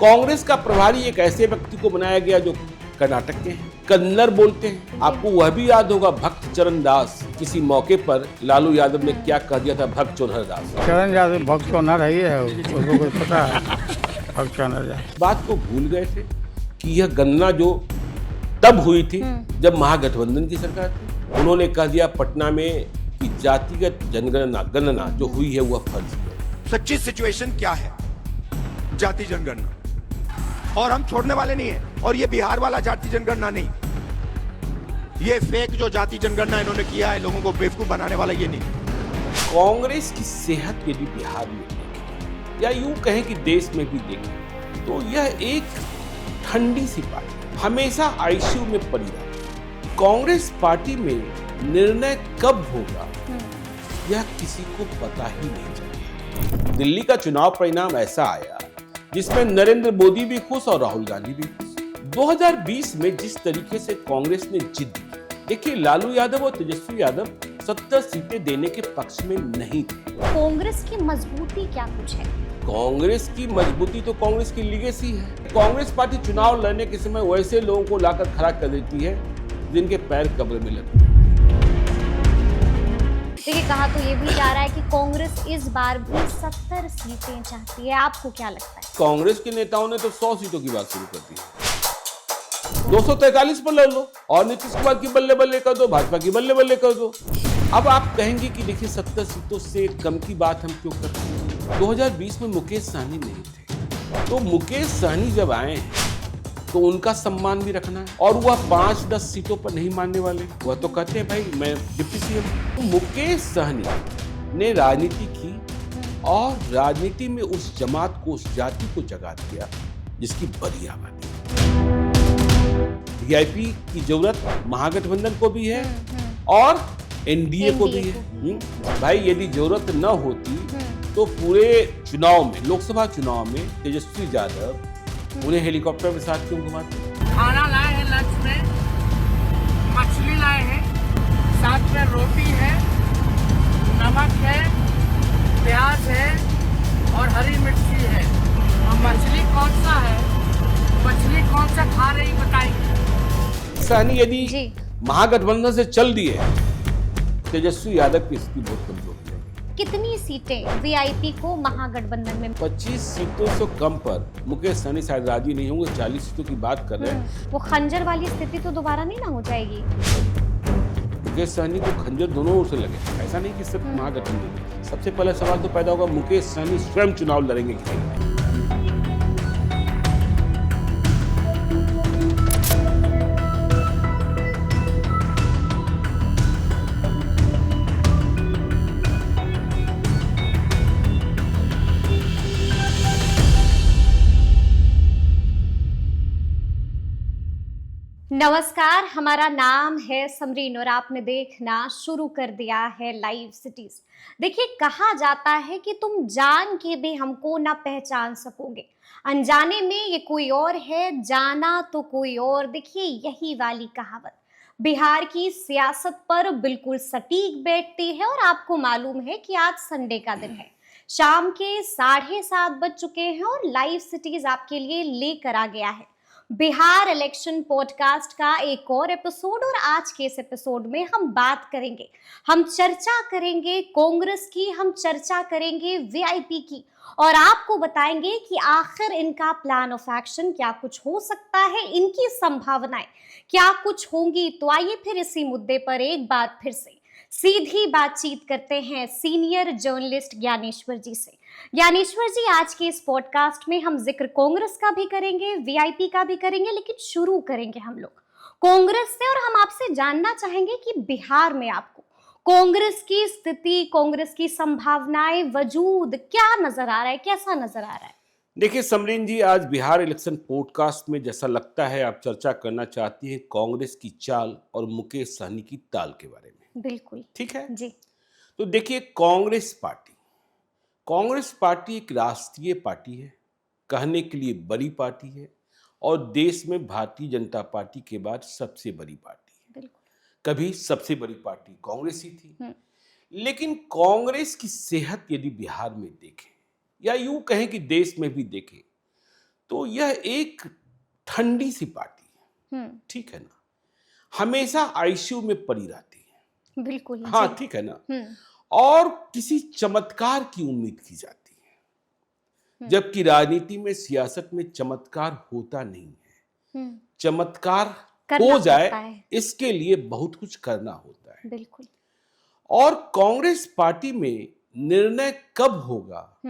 कांग्रेस का प्रभारी एक ऐसे व्यक्ति को बनाया गया जो कर्नाटक के हैं, कन्नड़ बोलते हैं। आपको वह भी याद होगा भक्त चरण दास, किसी मौके पर लालू यादव ने क्या कह दिया था भक्त चौधर दास। चरण यादव भक्त चौधर है, उसको कुछ पता है भक्त चौधर। बात को भूल गए थे कि यह गणना जो तब हुई थी जब महागठबंधन की सरकार थी। उन्होंने कह दिया पटना में कि जातिगत गणना जो हुई है वह फर्जी है। सच्ची सिचुएशन क्या है जाति जनगणना, और हम छोड़ने वाले नहीं है। और ये बिहार वाला जाति जनगणना नहीं, ये फेक जो जाति जनगणना इन्होंने किया है लोगों को बेवकूफ बनाने वाला, ये नहीं। कांग्रेस की सेहत यदि बिहार में देखें या यूं कहें कि देश में भी देखें तो यह एक ठंडी सी पार्टी, हमेशा आईसीयू में पड़ी रहती। कांग्रेस पार्टी में निर्णय कब होगा यह किसी को पता ही नहीं चला। दिल्ली का चुनाव परिणाम ऐसा आया जिसमें नरेंद्र मोदी भी खुश और राहुल गांधी भी खुश। 2020 में जिस तरीके से कांग्रेस ने जिद की, देखिए लालू यादव और तेजस्वी यादव 70 सीटें देने के पक्ष में नहीं थे। कांग्रेस की मजबूती क्या कुछ है? कांग्रेस की मजबूती तो कांग्रेस की लीगेसी है। कांग्रेस पार्टी चुनाव लड़ने के समय वैसे लोगों को लाकर खड़ा कर देती है जिनके पैर कब्र में लगते हैं। देखिए, कहा तो ये भी जा रहा है कि कांग्रेस इस बार भी 70 सीटें चाहती है। आपको क्या लगता है? कांग्रेस के नेताओं ने तो 100 सीटों की बात शुरू कर दी है। 243 पर लड़ लो और नीतीश कुमार की बल्ले बल्ले कर दो, भाजपा की बल्ले बल्ले कर दो। अब आप कहेंगे कि देखिए 70 सीटों से कम की बात हम क्यों करते हैं। 2020 में मुकेश सहनी नहीं थे, तो मुकेश सहनी जब आए हैं तो उनका सम्मान भी रखना है। और वह 5-10 सीटों पर नहीं मानने वाले, वह तो कहते हैं भाई मैं डिप्टी सीएम। तो मुकेश सहनी ने राजनीति की और राजनीति में उस जमात को, उस जाति को जगा दिया जिसकी बड़ी आबादी। वीआईपी की जरूरत महागठबंधन को भी है और एनडीए को भी है। भाई यदि जरूरत न होती तो पूरे चुनाव में, लोकसभा चुनाव में तेजस्वी यादव उन्हें हेलीकॉप्टर के साथ क्यों घुमाते? खाना लाए हैं, लंच में मछली लाए हैं, साथ में रोटी है, नमक है, प्याज है और हरी मिर्ची है। और मछली कौन सा है, मछली कौन सा खा रही बताइए। सहनी यदि महागठबंधन से चल दिए तेजस्वी यादव की स्थिति बहुत कमजोर है। कितनी सीटें वीआईपी को महागठबंधन में? 25 सीटों से कम पर मुकेश सहनी शायद राजी नहीं होंगे। 40 सीटों की बात कर रहे हैं। वो खंजर वाली स्थिति तो दोबारा नहीं ना हो जाएगी? मुकेश सहनी को खंजर दोनों ओर से लगे, ऐसा नहीं कि सिर्फ महागठबंधन। सबसे पहला सवाल तो पैदा होगा मुकेश सहनी स्वयं चुनाव लड़ेंगे कि नहीं। नमस्कार, हमारा नाम है समरीन और आपने देखना शुरू कर दिया है लाइव सिटीज। देखिए, कहा जाता है कि तुम जान के भी हमको ना पहचान सकोगे, अनजाने में ये कोई और है, जाना तो कोई और। देखिए, यही वाली कहावत बिहार की सियासत पर बिल्कुल सटीक बैठती है। और आपको मालूम है कि आज संडे का दिन है, शाम के 7:30 बज चुके हैं और लाइव सिटीज आपके लिए लेकर आ गया है बिहार इलेक्शन पॉडकास्ट का एक और एपिसोड। और आज के इस एपिसोड में हम बात करेंगे, हम चर्चा करेंगे कांग्रेस की, हम चर्चा करेंगे वीआईपी की और आपको बताएंगे कि आखिर इनका प्लान ऑफ एक्शन क्या कुछ हो सकता है, इनकी संभावनाएं क्या कुछ होंगी। तो आइए फिर इसी मुद्दे पर एक बार फिर से सीधी बातचीत करते हैं सीनियर जर्नलिस्ट ज्ञानेश्वर जी से। ज्ञानेश्वर जी, आज के इस पॉडकास्ट में हम जिक्र कांग्रेस का भी करेंगे, वीआईपी का भी करेंगे, लेकिन शुरू करेंगे हम लोग कांग्रेस से। और हम आपसे जानना चाहेंगे कि बिहार में आपको कांग्रेस की स्थिति, कांग्रेस की संभावनाएं, वजूद क्या नजर आ रहा है, कैसा नजर आ रहा है? देखिए समरीन जी, आज बिहार इलेक्शन पॉडकास्ट में जैसा लगता है आप चर्चा करना चाहती है कांग्रेस की चाल और मुकेश सहनी की ताल के बारे में। बिल्कुल ठीक है जी। तो देखिए, कांग्रेस पार्टी एक राष्ट्रीय पार्टी है, कहने के लिए बड़ी पार्टी है और देश में भारतीय जनता पार्टी के बाद सबसे बड़ी पार्टी है। बिल्कुल। कभी सबसे बड़ी पार्टी कांग्रेस ही थी। लेकिन कांग्रेस की सेहत यदि बिहार में देखें या यूं कहें कि देश में भी देखें तो यह एक ठंडी सी पार्टी है, ठीक है ना, हमेशा आईसीयू में पड़ी रहती है, बिल्कुल। हाँ जी। ठीक है ना, और किसी चमत्कार की उम्मीद की जाती है, जबकि राजनीति में, सियासत में चमत्कार होता नहीं है। चमत्कार करना हो जाए पड़ता है। इसके लिए बहुत कुछ करना होता है। बिल्कुल। और कांग्रेस पार्टी में निर्णय कब होगा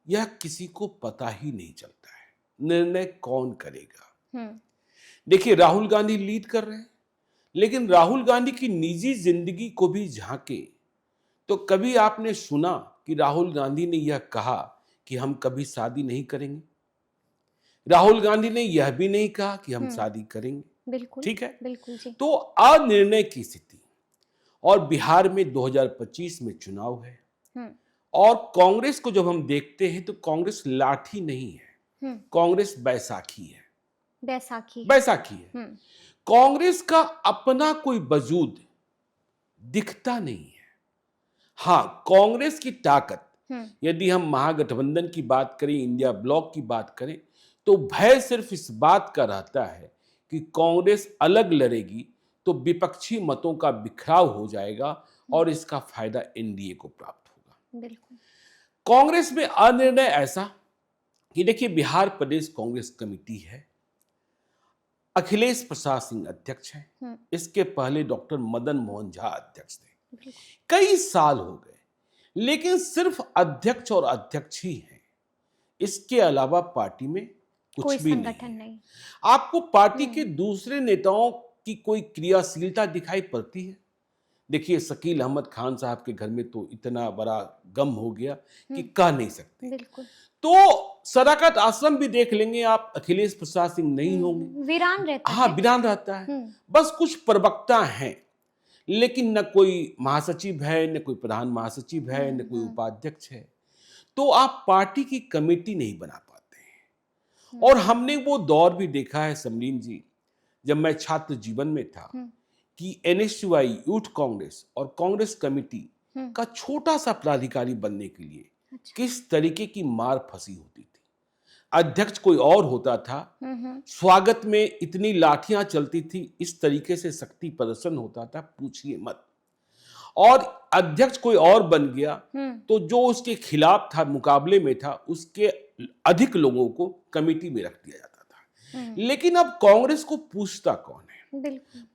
यह किसी को पता ही नहीं चलता है। निर्णय कौन करेगा? देखिए, राहुल गांधी लीड कर रहे हैं, लेकिन राहुल गांधी की निजी जिंदगी को भी झांके तो कभी आपने सुना कि राहुल गांधी ने यह कहा कि हम कभी शादी नहीं करेंगे? राहुल गांधी ने यह भी नहीं कहा कि हम शादी करेंगे। बिल्कुल। ठीक है, बिल्कुल जी। तो अनिर्णय की स्थिति, और बिहार में 2025 में चुनाव है, और कांग्रेस को जब हम देखते हैं तो कांग्रेस लाठी नहीं है, कांग्रेस बैसाखी है। बैसाखी है। कांग्रेस का अपना कोई वजूद दिखता नहीं है। हाँ, कांग्रेस की ताकत, यदि हम महागठबंधन की बात करें, इंडिया ब्लॉक की बात करें, तो भय सिर्फ इस बात का रहता है कि कांग्रेस अलग लड़ेगी तो विपक्षी मतों का बिखराव हो जाएगा और इसका फायदा एनडीए को प्राप्त होगा। बिल्कुल। कांग्रेस में अनिर्णय ऐसा कि देखिए, बिहार प्रदेश कांग्रेस कमेटी है, अखिलेश प्रसाद सिंह अध्यक्ष हैं, इसके पहले डॉक्टर मदन मोहन झा अध्यक्ष थे। कई साल हो गए, लेकिन सिर्फ अध्यक्ष और अध्यक्ष ही हैं, इसके अलावा पार्टी में कुछ कोई भी संगठन नहीं। आपको पार्टी के दूसरे नेताओं की कोई क्रियाशीलता दिखाई पड़ती है? देखिए, शकील अहमद खान साहब के घर में तो इतना बड़ा गम हो गया कि कह नहीं सकते। बिल्कुल। तो सदाकत आश्रम भी देख लेंगे आप, अखिलेश प्रसाद सिंह नहीं होंगे, वीरान रहता हाँ है। वीरान रहता है। बस कुछ प्रवक्ता हैं, लेकिन न कोई महासचिव है, न कोई प्रधान महासचिव है, न कोई उपाध्यक्ष है। तो आप पार्टी की कमेटी नहीं बना पाते हैं। और हमने वो दौर भी देखा है समरीन जी, जब मैं छात्र जीवन में था, कि एनएसयूआई, यूथ कांग्रेस और कांग्रेस कमेटी का छोटा सा पदाधिकारी बनने के लिए किस तरीके की मार फंसी होती थी। अध्यक्ष कोई और होता था, स्वागत में इतनी लाठियां चलती थी, इस तरीके से शक्ति प्रदर्शन होता था, पूछिए मत। और अध्यक्ष कोई और बन गया तो जो उसके खिलाफ था, मुकाबले में था, उसके अधिक लोगों को कमेटी में रख दिया जाता था। लेकिन अब कांग्रेस को पूछता कौन है?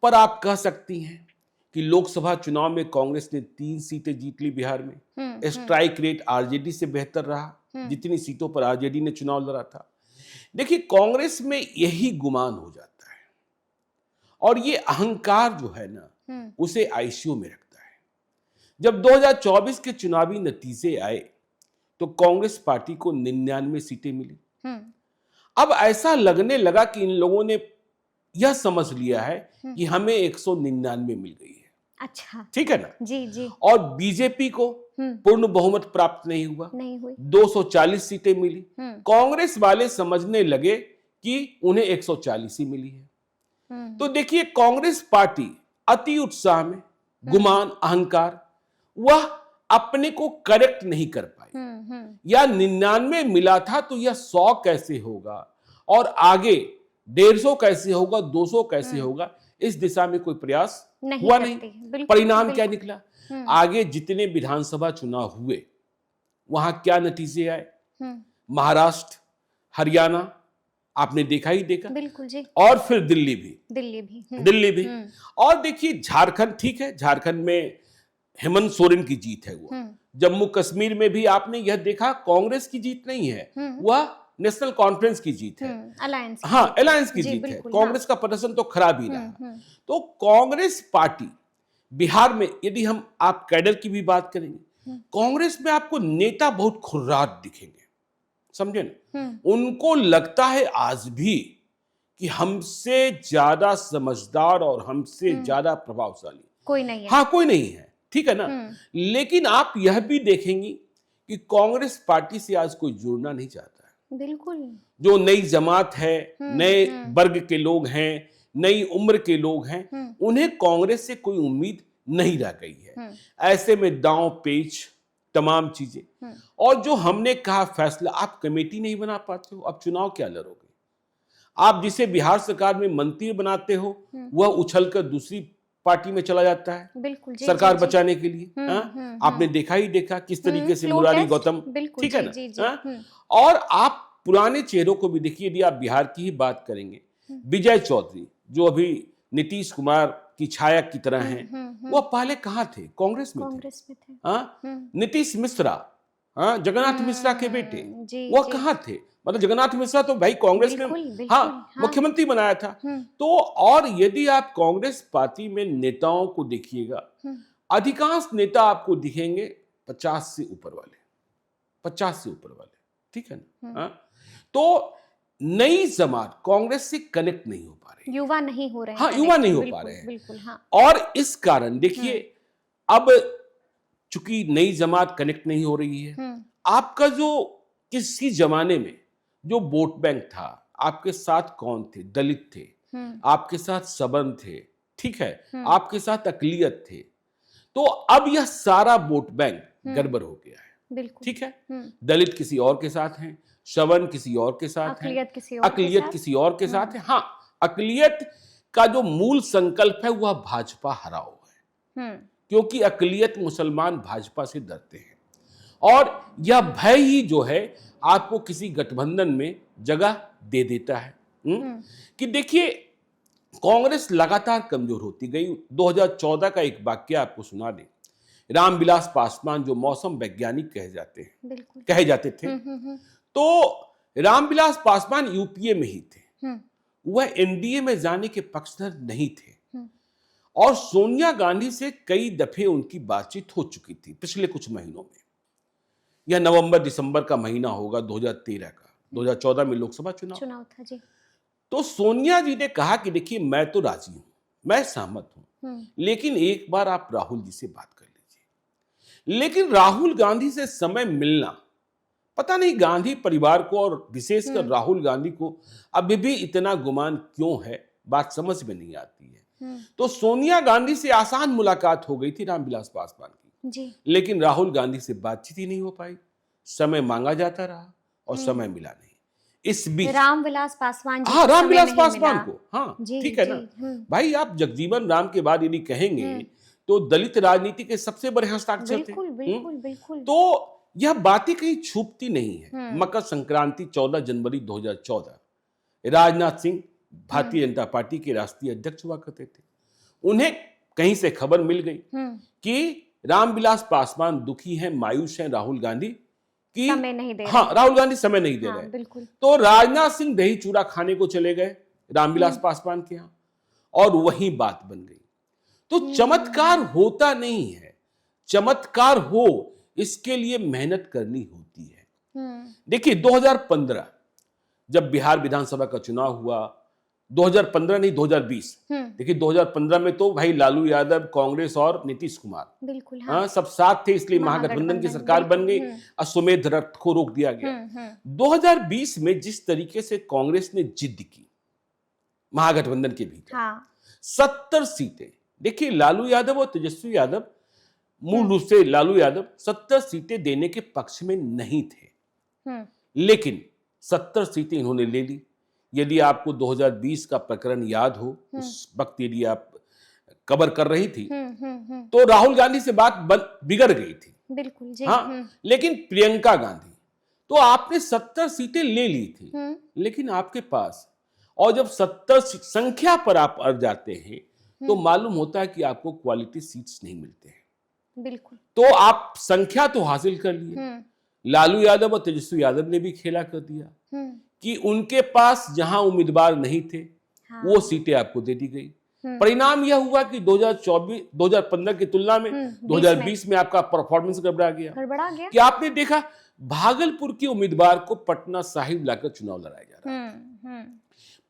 पर आप कह सकती हैं कि लोकसभा चुनाव में कांग्रेस ने 3 सीटें जीत ली बिहार में। स्ट्राइक रेट आरजेडी से बेहतर रहा, जितनी सीटों पर आरजेडी ने चुनाव लड़ा था। देखिए, कांग्रेस में यही गुमान हो जाता है, और ये अहंकार जो है ना, उसे आईसीयू में रखता है। जब 2024 के चुनावी नतीजे आए तो कांग्रेस पार्टी को 99 सीटें मिली। अब ऐसा लगने लगा कि इन लोगों ने यह समझ लिया है कि हमें 199 मिल गई है। अच्छा, ठीक है ना? जी जी। और बीजेपी को पूर्ण बहुमत प्राप्त नहीं हुआ, 240 सीटें मिली। कांग्रेस वाले समझने लगे कि उन्हें 140 ही मिली है। तो देखिए, कांग्रेस पार्टी अति उत्साह में, गुमान, अहंकार, वह अपने को करेक्ट नहीं कर पाई। या 99 मिला था तो यह 100 कैसे होगा, और आगे 150 कैसे होगा, 200 कैसे होगा, इस दिशा में कोई प्रयास हुआ नहीं। परिणाम क्या निकला? आगे जितने विधानसभा चुनाव हुए, वहां क्या नतीजे आए? महाराष्ट्र, हरियाणा आपने देखा ही देखा, बिल्कुल जी। और फिर दिल्ली भी। और देखिए, झारखंड, ठीक है, झारखंड में हेमंत सोरेन की जीत है वो। जम्मू कश्मीर में भी आपने यह देखा, कांग्रेस की जीत नहीं है, वह नेशनल कॉन्फ्रेंस की जीत है, अलायंस। हाँ, अलायंस की जीत है। कांग्रेस का प्रदर्शन तो खराब ही रहा। तो कांग्रेस पार्टी बिहार में, यदि हम आप कैडर की भी बात करेंगे, कांग्रेस में आपको नेता बहुत खुर्राट दिखेंगे, समझे ना? उनको लगता है आज भी कि हमसे ज्यादा समझदार और हमसे ज्यादा प्रभावशाली कोई नहीं है। हाँ, कोई नहीं है, ठीक है ना? लेकिन आप यह भी देखेंगी कि कांग्रेस पार्टी से आज कोई जुड़ना नहीं चाहता है। बिल्कुल। जो नई जमात है, नए वर्ग के लोग हैं, नई उम्र के लोग हैं, उन्हें कांग्रेस से कोई उम्मीद नहीं रह गई है। ऐसे में दांव पेच तमाम चीजें। और जो हमने कहा फैसला, आप कमेटी नहीं बना पाते हो, अब चुनाव क्या लड़ोगे? आप जिसे बिहार सरकार में मंत्री बनाते हो वह उछलकर दूसरी पार्टी में चला जाता है बिल्कुल जी, सरकार जी, जी। बचाने के लिए। हाँ? आपने देखा ही देखा किस तरीके से फ्लो मुरारी टेस्ट, गौतम, बिल्कुल ठीक है जी, ना? जी, जी, हाँ? और आप पुराने चेहरों को भी देखिए, यदि आप बिहार की ही बात करेंगे, विजय चौधरी जो अभी नीतीश कुमार की छाया की तरह हैं, वह पहले कहाँ थे? कांग्रेस में थे। कांग्रेस में थे। हाँ? नीतीश मिश्रा, हाँ, जगन्नाथ मिश्रा के बेटे, जी, वह जी। कहाँ थे? मतलब जगन्नाथ मिश्रा तो भाई कांग्रेस में, बिल्कुल, बिल्कुल, हाँ, हाँ। मुख्यमंत्री बनाया था। तो और यदि आप कांग्रेस पार्टी में नेताओं को देखिएगा, अधिकांश नेता आपको दिखेंगे 50 से ऊपर वाले, 50 से ऊपर वाले, ठीक है ना? हाँ? तो नई जमात कांग्रेस से कनेक्ट नहीं हो पा रही, युवा नहीं हो रहे हैं, हाँ, युवा नहीं हो बिल्कुल, पा रहे हैं। बिल्कुल, हाँ। और इस कारण देखिए, अब चूंकि नई जमात कनेक्ट नहीं हो रही है, आपका जो किसी जमाने में जो वोट बैंक था, आपके साथ कौन थे? दलित थे, आपके साथ सवर्ण थे, ठीक है, आपके साथ अकलियत थे। तो अब यह सारा वोट बैंक गड़बड़ हो गया है, बिल्कुल, ठीक है। दलित किसी और के साथ हैं, सवर्ण किसी और के साथ हैं, अकलियत किसी और के अकलियत साथ। किसी और के साथ है। हाँ, अकलियत का जो मूल संकल्प है वह भाजपा हराओ है, क्योंकि अकलियत मुसलमान भाजपा से डरते हैं। और यह भय ही जो है आपको किसी गठबंधन में जगह दे देता है। कि देखिए, कांग्रेस लगातार कमजोर होती गई। 2014 का एक वाक्य आपको सुना दे। रामविलास पासवान जो मौसम वैज्ञानिक कहे जाते थे, तो रामविलास पासवान यूपीए में ही थे, वह एनडीए में जाने के पक्षधर नहीं थे। और सोनिया गांधी से कई दफे उनकी बातचीत हो चुकी थी पिछले कुछ महीनों में। यह नवंबर दिसंबर का महीना होगा 2013 का, 2014 में लोकसभा चुनाव था जी। तो सोनिया जी ने कहा कि देखिए, मैं तो राजी हूं, मैं सहमत हूं, लेकिन एक बार आप राहुल जी से बात कर लीजिए। लेकिन राहुल गांधी से समय मिलना, पता नहीं गांधी परिवार को और विशेषकर राहुल गांधी को अभी भी इतना गुमान क्यों है, बात समझ में नहीं आती है। तो सोनिया गांधी से आसान मुलाकात हो गई थी रामविलास पासवान की जी। लेकिन राहुल गांधी से बातचीत ही नहीं हो पाई। समय मांगा जाता रहा और समय मिला नहीं। इस बीच रामविलास पासवान जी, हाँ, को रामविलास समय नहीं पासवान मिला। को, हाँ, जी, ठीक है जी, ना भाई। आप जगजीवन राम के बाद यदि कहेंगे तो दलित राजनीति के सबसे बड़े हस्ताक्षर थे। बिल्कुल, बिल्कुल, बिल्कुल। तो यह बातें कहीं छुपती नहीं है। मकर संक्रांति 14 जनवरी 2014, राजनाथ सिंह भारतीय जनता पार्टी के राष्ट्रीय अध्यक्ष हुआ करते थे। उन्हें कहीं से खबर मिल गई कि रामविलास पासवान दुखी हैं, मायूस हैं राहुल गांधी की, समय नहीं दे रहे। हाँ, राहुल गांधी समय नहीं दे हाँ, रहे। बिल्कुल। तो राजनाथ सिंह दही चूड़ा खाने को चले गए रामविलास पासवान के यहाँ और वहीं बात बन गई। तो चमत्कार होता नहीं है, चमत्कार हो इसके लिए मेहनत करनी होती है। देखिए 2015 जब बिहार विधानसभा का चुनाव हुआ, 2015 नहीं 2020, देखिए 2015 में तो भाई लालू यादव, कांग्रेस और नीतीश कुमार, बिल्कुल, हाँ, सब साथ थे, इसलिए महागठबंधन की सरकार बन गई, अश्वमेध रथ को रोक दिया गया। 2020 में जिस तरीके से कांग्रेस ने जिद की महागठबंधन के भीतर, हाँ। 70 सीटें, देखिए लालू यादव और तेजस्वी यादव, मूल रूप से लालू यादव 70 सीटें देने के पक्ष में नहीं थे, लेकिन 70 सीटें इन्होंने ले ली। यदि आपको 2020 का प्रकरण याद हो, उस वक्त यदि आप कवर कर रही थी तो राहुल गांधी से बात बिगड़ गई थी, बिल्कुल जी। हाँ, लेकिन प्रियंका गांधी, तो आपने 70 सीटें ले ली थी, लेकिन आपके पास, और जब 70 संख्या पर आप अड़ जाते हैं तो मालूम होता है कि आपको क्वालिटी सीट्स नहीं मिलते हैं। बिल्कुल। तो आप संख्या तो हासिल कर लिए, लालू यादव और तेजस्वी यादव ने भी खेला कर दिया कि उनके पास जहां उम्मीदवार नहीं थे, हाँ, वो सीटें आपको दे दी गई। परिणाम यह हुआ कि 2015 की तुलना में 2020 में आपका परफॉर्मेंस गड़बड़ा गया कि आपने देखा भागलपुर के उम्मीदवार को पटना साहिब लाकर चुनाव लड़ाया जा रहा था,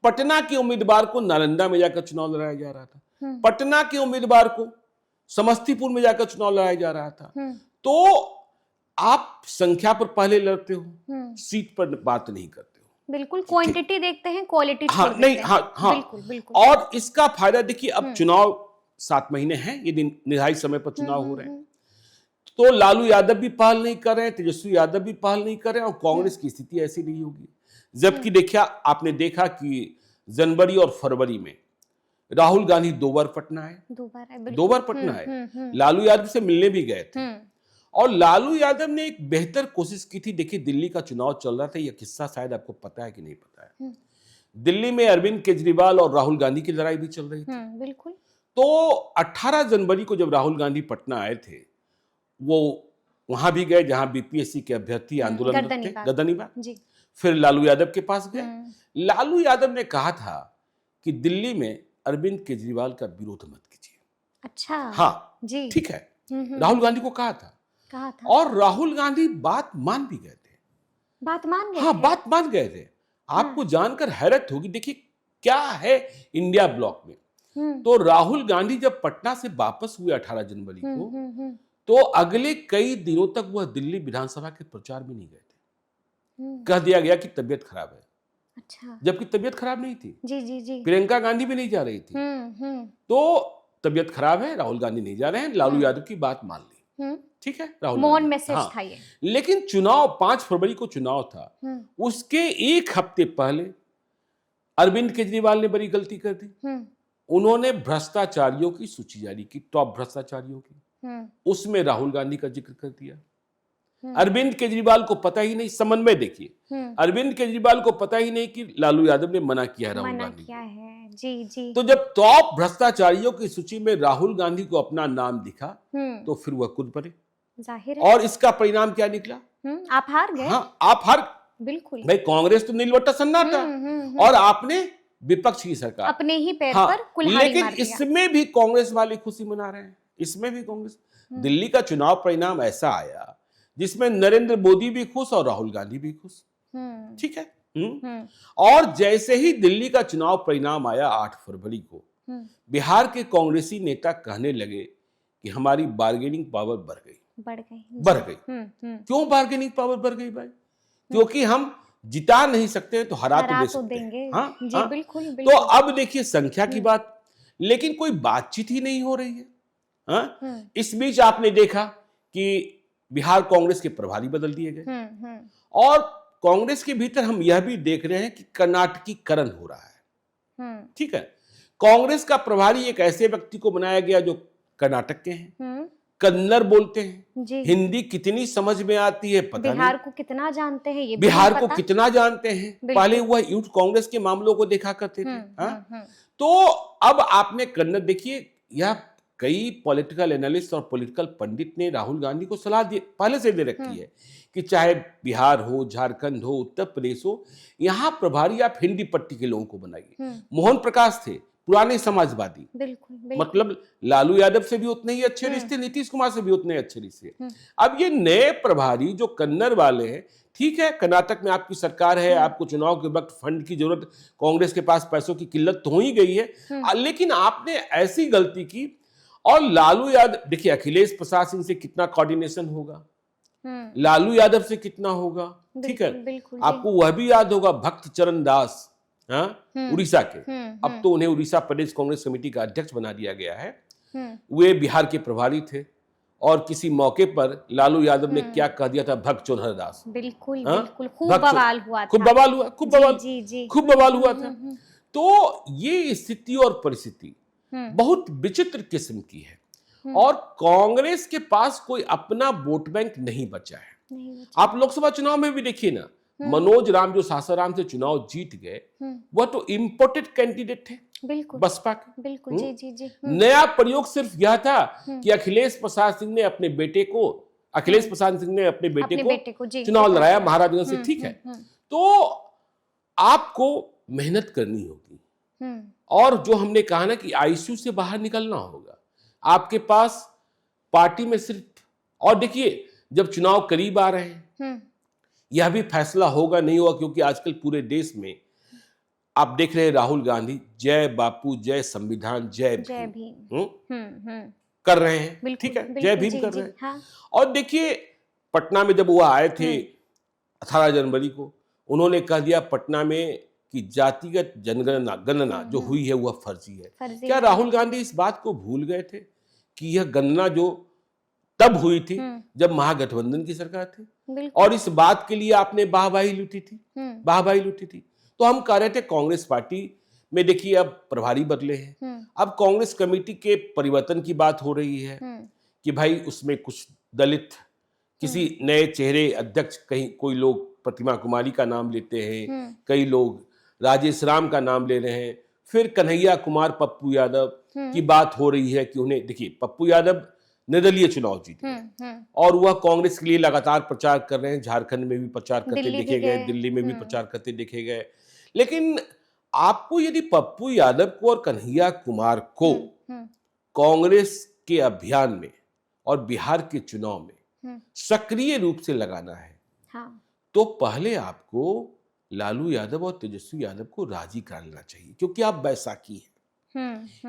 पटना के उम्मीदवार को नालंदा में जाकर चुनाव लड़ाया जा रहा था, पटना के उम्मीदवार को समस्तीपुर में जाकर चुनाव लड़ाया जा रहा था। तो आप संख्या पर पहले लड़ते हो, सीट पर बात नहीं करते हो। बिल्कुल, क्वांटिटी देखते हैं, क्वालिटी हाँ, नहीं, हाँ, हाँ, बिल्कुल, बिल्कुल। और इसका फायदा देखिए, अब चुनाव 7 महीने हैं, ये निर्धारित समय पर चुनाव हो रहे हैं। तो लालू यादव भी पहल नहीं कर रहे हैं, तेजस्वी यादव भी पहल नहीं कर रहे हैं, और कांग्रेस की स्थिति ऐसी नहीं होगी। जबकि देखिए, आपने देखा कि जनवरी और फरवरी में राहुल गांधी 2 बार पटना आए, 2 बार पटना आए, लालू यादव से मिलने भी गए थे। और लालू यादव ने एक बेहतर कोशिश की थी। देखिए, दिल्ली का चुनाव चल रहा था, यह किस्सा शायद आपको पता है कि नहीं पता है। दिल्ली में अरविंद केजरीवाल और राहुल गांधी की लड़ाई भी चल रही थी। बिल्कुल। तो 18 जनवरी को जब राहुल गांधी पटना आए थे, वो वहां भी गए जहां बीपीएससी के अभ्यर्थी आंदोलन थे, गदनीबाग जी। फिर लालू यादव के पास गए। लालू यादव ने कहा था कि दिल्ली में अरविंद केजरीवाल का विरोध मत कीजिए। अच्छा, हाँ जी, ठीक है। राहुल गांधी को कहा था और राहुल गांधी बात मान भी गए थे। बात मान गए? हाँ, बात मान गए थे। आपको जानकर हैरत होगी। देखिए क्या है इंडिया ब्लॉक में। तो राहुल गांधी जब पटना से वापस हुए 18 जनवरी को, तो अगले कई दिनों तक वह दिल्ली विधानसभा के प्रचार में नहीं गए थे। कह दिया गया कि तबीयत खराब है। अच्छा। जबकि तबीयत खराब नहीं थी। जी जी जी। प्रियंका गांधी भी नहीं जा रही थी। तो तबीयत खराब है, राहुल गांधी नहीं जा रहे हैं, लालू यादव की बात मान ली। ठीक है, राहुल मौन मैसेज था ये। लेकिन चुनाव 5 फरवरी को चुनाव था, उसके एक हफ्ते पहले अरविंद केजरीवाल ने बड़ी गलती कर दी। उन्होंने भ्रष्टाचारियों की सूची जारी की, टॉप भ्रष्टाचारियों की। उसमें राहुल गांधी का जिक्र कर दिया। अरविंद केजरीवाल को पता ही नहीं, समन्वय देखिए, अरविंद केजरीवाल को पता ही नहीं कि लालू यादव ने मना किया है राहुल गांधी को। जी जी। तो जब टॉप भ्रष्टाचारियों की सूची में राहुल गांधी को अपना नाम दिखा, तो फिर वह कूद पड़े। जाहिर है। और इसका परिणाम क्या निकला? आप हार गए। हाँ, आप हार। बिल्कुल भाई, कांग्रेस तो नीलवट्टा सन्नाटा, और आपने विपक्ष की सरकार अपने ही पैर पर कुल्हाड़ी लेकिन मार दिया। इसमें भी कांग्रेस वाले खुशी मना रहे हैं। इसमें भी कांग्रेस, दिल्ली का चुनाव परिणाम ऐसा आया जिसमें नरेंद्र मोदी भी खुश और राहुल गांधी भी खुश। ठीक है। और जैसे ही दिल्ली का चुनाव परिणाम आया 8 फरवरी को, बिहार के कांग्रेसी नेता कहने लगे कि हमारी बार्गेनिंग पावर बढ़ गई। क्यों बार्गेनिंग पावर बढ़ गई भाई? क्योंकि हम जिता नहीं सकते तो हरा तो दे सकते हैं। हाँ, जी, हाँ? बिल्कुल। तो अब देखिए संख्या की बात, लेकिन कोई बातचीत ही नहीं हो रही है। हाँ? इस बीच आपने देखा कि बिहार कांग्रेस के प्रभारी बदल दिए गए, और कांग्रेस के भीतर हम यह भी देख रहे हैं कि कर्नाटकीकरण हो रहा है। ठीक है, कांग्रेस का प्रभारी एक ऐसे व्यक्ति को बनाया गया जो कर्नाटक के हैं, कन्नड़ बोलते हैं, हिंदी कितनी समझ में आती है पता नहीं, बिहार को कितना जानते हैं ये बिहार को कितना जानते हैं। पहले वह यूथ कांग्रेस के मामलों को देखा करते थे। तो अब आपने कन्नड़ देखिए, यह कई पॉलिटिकल एनालिस्ट और पॉलिटिकल पंडित ने राहुल गांधी को सलाह दी, पहले से दे रखी है कि चाहे बिहार हो, झारखंड हो, उत्तर प्रदेश हो, यहाँ प्रभारी आप हिंदी पट्टी के लोगों को बनाइए। मोहन प्रकाश थे पुराने समाजवादी, बिल्कुल। मतलब लालू यादव से भी उतने ही अच्छे रिश्ते, नीतीश कुमार से भी उतने अच्छे रिश्ते। अब ये नए प्रभारी जो कन्नड़ वाले हैं, ठीक है, कर्नाटक में आपकी सरकार है, आपको चुनाव के वक्त फंड की जरूरत, कांग्रेस के पास पैसों की किल्लत तो हो ही गई है, लेकिन आपने ऐसी गलती की। और लालू यादव, देखिए अखिलेश प्रसाद सिंह से कितना कोऑर्डिनेशन होगा, लालू यादव से कितना होगा, ठीक है। आपको वह भी याद होगा भक्त चरण दास, उड़ीसा के, अब तो उन्हें उड़ीसा प्रदेश कांग्रेस कमेटी का अध्यक्ष बना दिया गया है। वे बिहार के प्रभारी थे, और किसी मौके पर लालू यादव ने क्या कह दिया था, भक्त चौधरी दास। बिल्कुल बिल्कुल, खूब बवाल हुआ, खूब बवाल हुआ था। तो ये स्थिति और परिस्थिति बहुत विचित्र किस्म की है, और कांग्रेस के पास कोई अपना वोट बैंक नहीं बचा है। आप लोकसभा चुनाव में भी देखिए ना, मनोज राम जो सासाराम से चुनाव जीत गए, वह तो इंपोर्टेड कैंडिडेट थे, बिल्कुल, बसपा के। बिल्कुल, जी जी जी। नया प्रयोग सिर्फ यह था कि अखिलेश प्रसाद सिंह ने अपने बेटे को चुनाव लड़ाया महाराजगंज से, ठीक है। तो आपको मेहनत करनी होगी, और जो हमने कहा ना कि आईसीयू से बाहर निकलना होगा। आपके पास पार्टी में सिर्फ, और देखिए जब चुनाव करीब आ रहे हैं, यह भी फैसला होगा नहीं होगा, क्योंकि आजकल पूरे देश में आप देख रहे हैं राहुल गांधी जय बापू, जय संविधान, जय भीम कर रहे हैं, ठीक है, जय भीम कर रहे हैं। हाँ। और देखिए पटना में जब वो आए थे 18 जनवरी को, उन्होंने कह दिया पटना में कि जातिगत गणना जो हुई है वह फर्जी है। क्या राहुल गांधी इस बात को भूल गए थे कि यह गणना जो तब हुई थी जब महागठबंधन की सरकार थी, बिल्कुल। और इस बात के लिए आपने वाहवाही लूटी थी, वाहवाही लूटी थी। तो हम कह रहे थे कांग्रेस पार्टी में देखिए अब प्रभारी बदले हैं, अब कांग्रेस कमेटी के परिवर्तन की बात हो रही है कि भाई उसमें कुछ दलित, किसी नए चेहरे अध्यक्ष, कहीं कोई लोग प्रतिमा कुमारी का नाम लेते हैं, कई लोग राजेश राम का नाम ले रहे हैं, फिर कन्हैया कुमार पप्पू यादव की बात हो रही है कि उन्हें, देखिए पप्पू यादव निर्दलीय चुनाव जीते और वह कांग्रेस के लिए लगातार प्रचार कर रहे हैं, झारखंड में भी प्रचार करते देखे गए, दिल्ली में भी प्रचार करते देखे गए। लेकिन आपको यदि पप्पू यादव को और कन्हैया कुमार को कांग्रेस के अभियान में और बिहार के चुनाव में सक्रिय रूप से लगाना है, हाँ। तो पहले आपको लालू यादव और तेजस्वी यादव को राजी कर लेना चाहिए, क्योंकि आप बैसाखी हैं।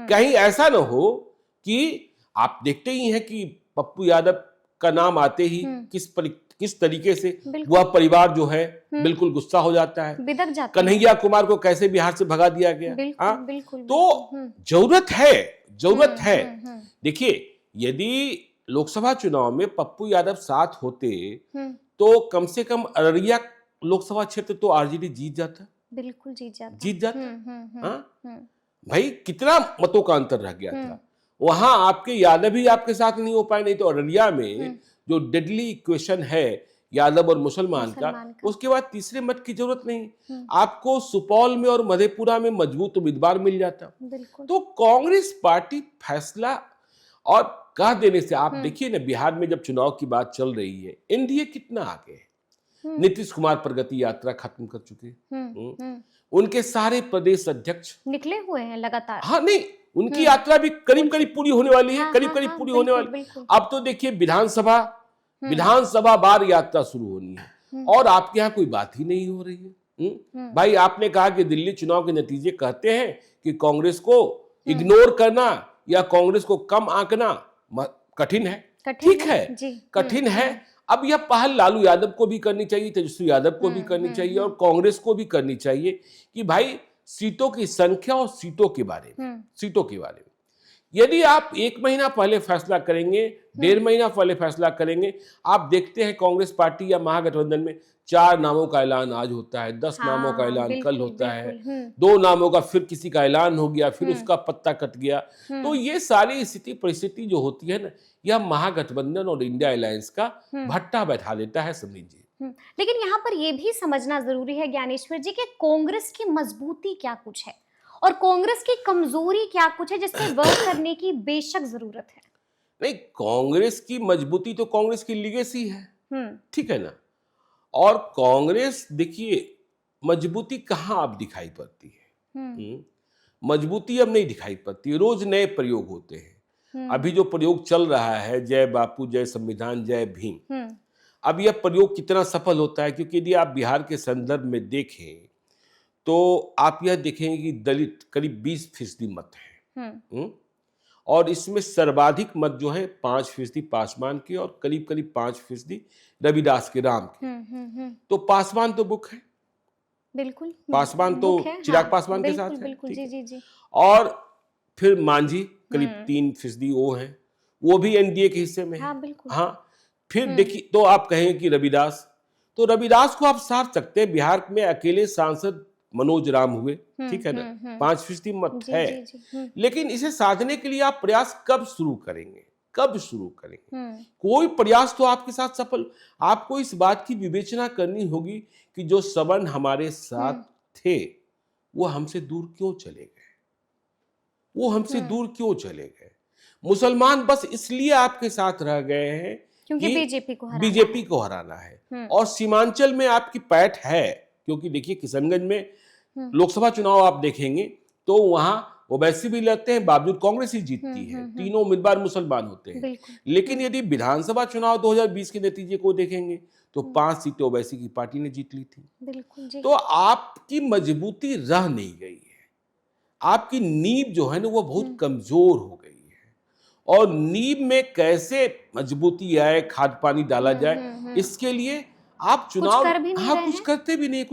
कहीं ऐसा ना हो कि आप देखते ही हैं कि पप्पू यादव का नाम आते ही किस तरीके से वह परिवार जो है बिल्कुल गुस्सा हो जाता है, बिदक जाता है। कन्हैया कुमार को कैसे बिहार से भगा दिया गया। बिल्कुल, बिल्कुल, तो जरूरत है। देखिए यदि लोकसभा चुनाव में पप्पू यादव साथ होते तो कम से कम अररिया लोकसभा क्षेत्र तो आरजेडी जीत जाता, बिल्कुल जीत जाता। भाई कितना मतों का अंतर रह गया था। वहां आपके यादव ही आपके साथ नहीं हो पाए, नहीं तो अररिया में जो डेडली इक्वेशन है यादव और मुसलमान का, उसके बाद तीसरे मत की जरूरत नहीं, आपको सुपौल में और मधेपुरा में मजबूत उम्मीदवार मिल जाता। तो कांग्रेस पार्टी फैसला और कह देने से, आप देखिए ना बिहार में जब चुनाव की बात चल रही है, एनडीए कितना आगे है। नीतीश कुमार प्रगति यात्रा खत्म कर चुके हैं, उनके सारे प्रदेश अध्यक्ष निकले हुए हैं लगातार। हाँ नहीं, उनकी यात्रा भी करीब करीब पूरी होने वाली है, करीब करीब पूरी होने वाली। अब तो देखिए विधानसभा बार यात्रा शुरू होनी है और आपके यहाँ कोई बात ही नहीं हो रही है। भाई आपने कहा कि दिल्ली चुनाव के नतीजे कहते हैं कि कांग्रेस को इग्नोर करना या कांग्रेस को कम आंकना कठिन है। ठीक है, कठिन है। अब यह पहल लालू यादव को भी करनी चाहिए, तेजस्वी यादव को भी करनी चाहिए और कांग्रेस को भी करनी चाहिए कि भाई सीटों की संख्या और सीटों के बारे में यदि आप 1 महीना पहले फैसला करेंगे, 1.5 महीना पहले फैसला करेंगे, आप देखते हैं कांग्रेस पार्टी या महागठबंधन में 4 नामों का ऐलान आज होता है, 10 नामों का ऐलान कल होता है, 2 नामों का फिर किसी का ऐलान हो गया, फिर उसका पत्ता कट गया। तो ये सारी स्थिति परिस्थिति जो होती है ना, यह महागठबंधन और इंडिया अलायंस का भट्टा बैठा देता है समरीन जी। लेकिन यहाँ पर यह भी समझना जरूरी है ज्ञानेश्वर जी कि कांग्रेस की मजबूती क्या कुछ है और कांग्रेस की कमजोरी क्या कुछ है जिससे वर्क करने की बेशक जरूरत है। नहीं, कांग्रेस की मजबूती तो कांग्रेस की लीगेसी है, ठीक है ना। और कांग्रेस देखिए मजबूती कहाँ अब दिखाई पड़ती है, मजबूती अब नहीं दिखाई पड़ती, रोज नए प्रयोग होते हैं। अभी जो प्रयोग चल रहा है, जय बापू जय संविधान जय भीम, अब यह प्रयोग कितना सफल होता है, क्योंकि यदि आप बिहार के संदर्भ में देखें तो आप यह देखेंगे कि दलित करीब 20% मत है और इसमें सर्वाधिक मत जो है 5% पासवान के और करीब करीब 5% रविदास के राम के। तो पासवान तो बुक है, बिल्कुल पासवान तो चिराग पासवान के साथ है, बिल्कुल जी। और फिर मांझी करीब 3% वो है, वो भी एनडीए के हिस्से में है। हाँ, फिर देखिए तो आप कहेंगे कि रविदास, तो रविदास को आप साध सकते हैं। बिहार में अकेले सांसद मनोज राम हुए, ठीक है ना, 5% मत है। लेकिन इसे साधने के लिए आप प्रयास कब शुरू करेंगे? कोई प्रयास तो आपके साथ सफल, आपको इस बात की विवेचना करनी होगी कि जो सवर्ण हमारे साथ थे वो हमसे दूर क्यों चले गए, मुसलमान बस इसलिए आपके साथ रह गए हैं क्योंकि बीजेपी को हराना है। और सीमांचल में आपकी पैठ है, क्योंकि देखिए किशनगंज में लोकसभा चुनाव आप देखेंगे तो वहां ओवैसी भी लड़ते हैं, बावजूद कांग्रेस ही जीतती है, तीनों उम्मीदवार मुसलमान होते हैं। लेकिन यदि विधानसभा चुनाव 2020 के नतीजे को देखेंगे तो 5 सीटें ओवैसी की पार्टी ने जीत ली थी। तो आपकी मजबूती रह नहीं गई है, आपकी नींव जो है ना वो बहुत कमजोर हो गई है। और नींव में कैसे मजबूती आए, खाद पानी डाला जाए, इसके लिए आप चुनाव कुछ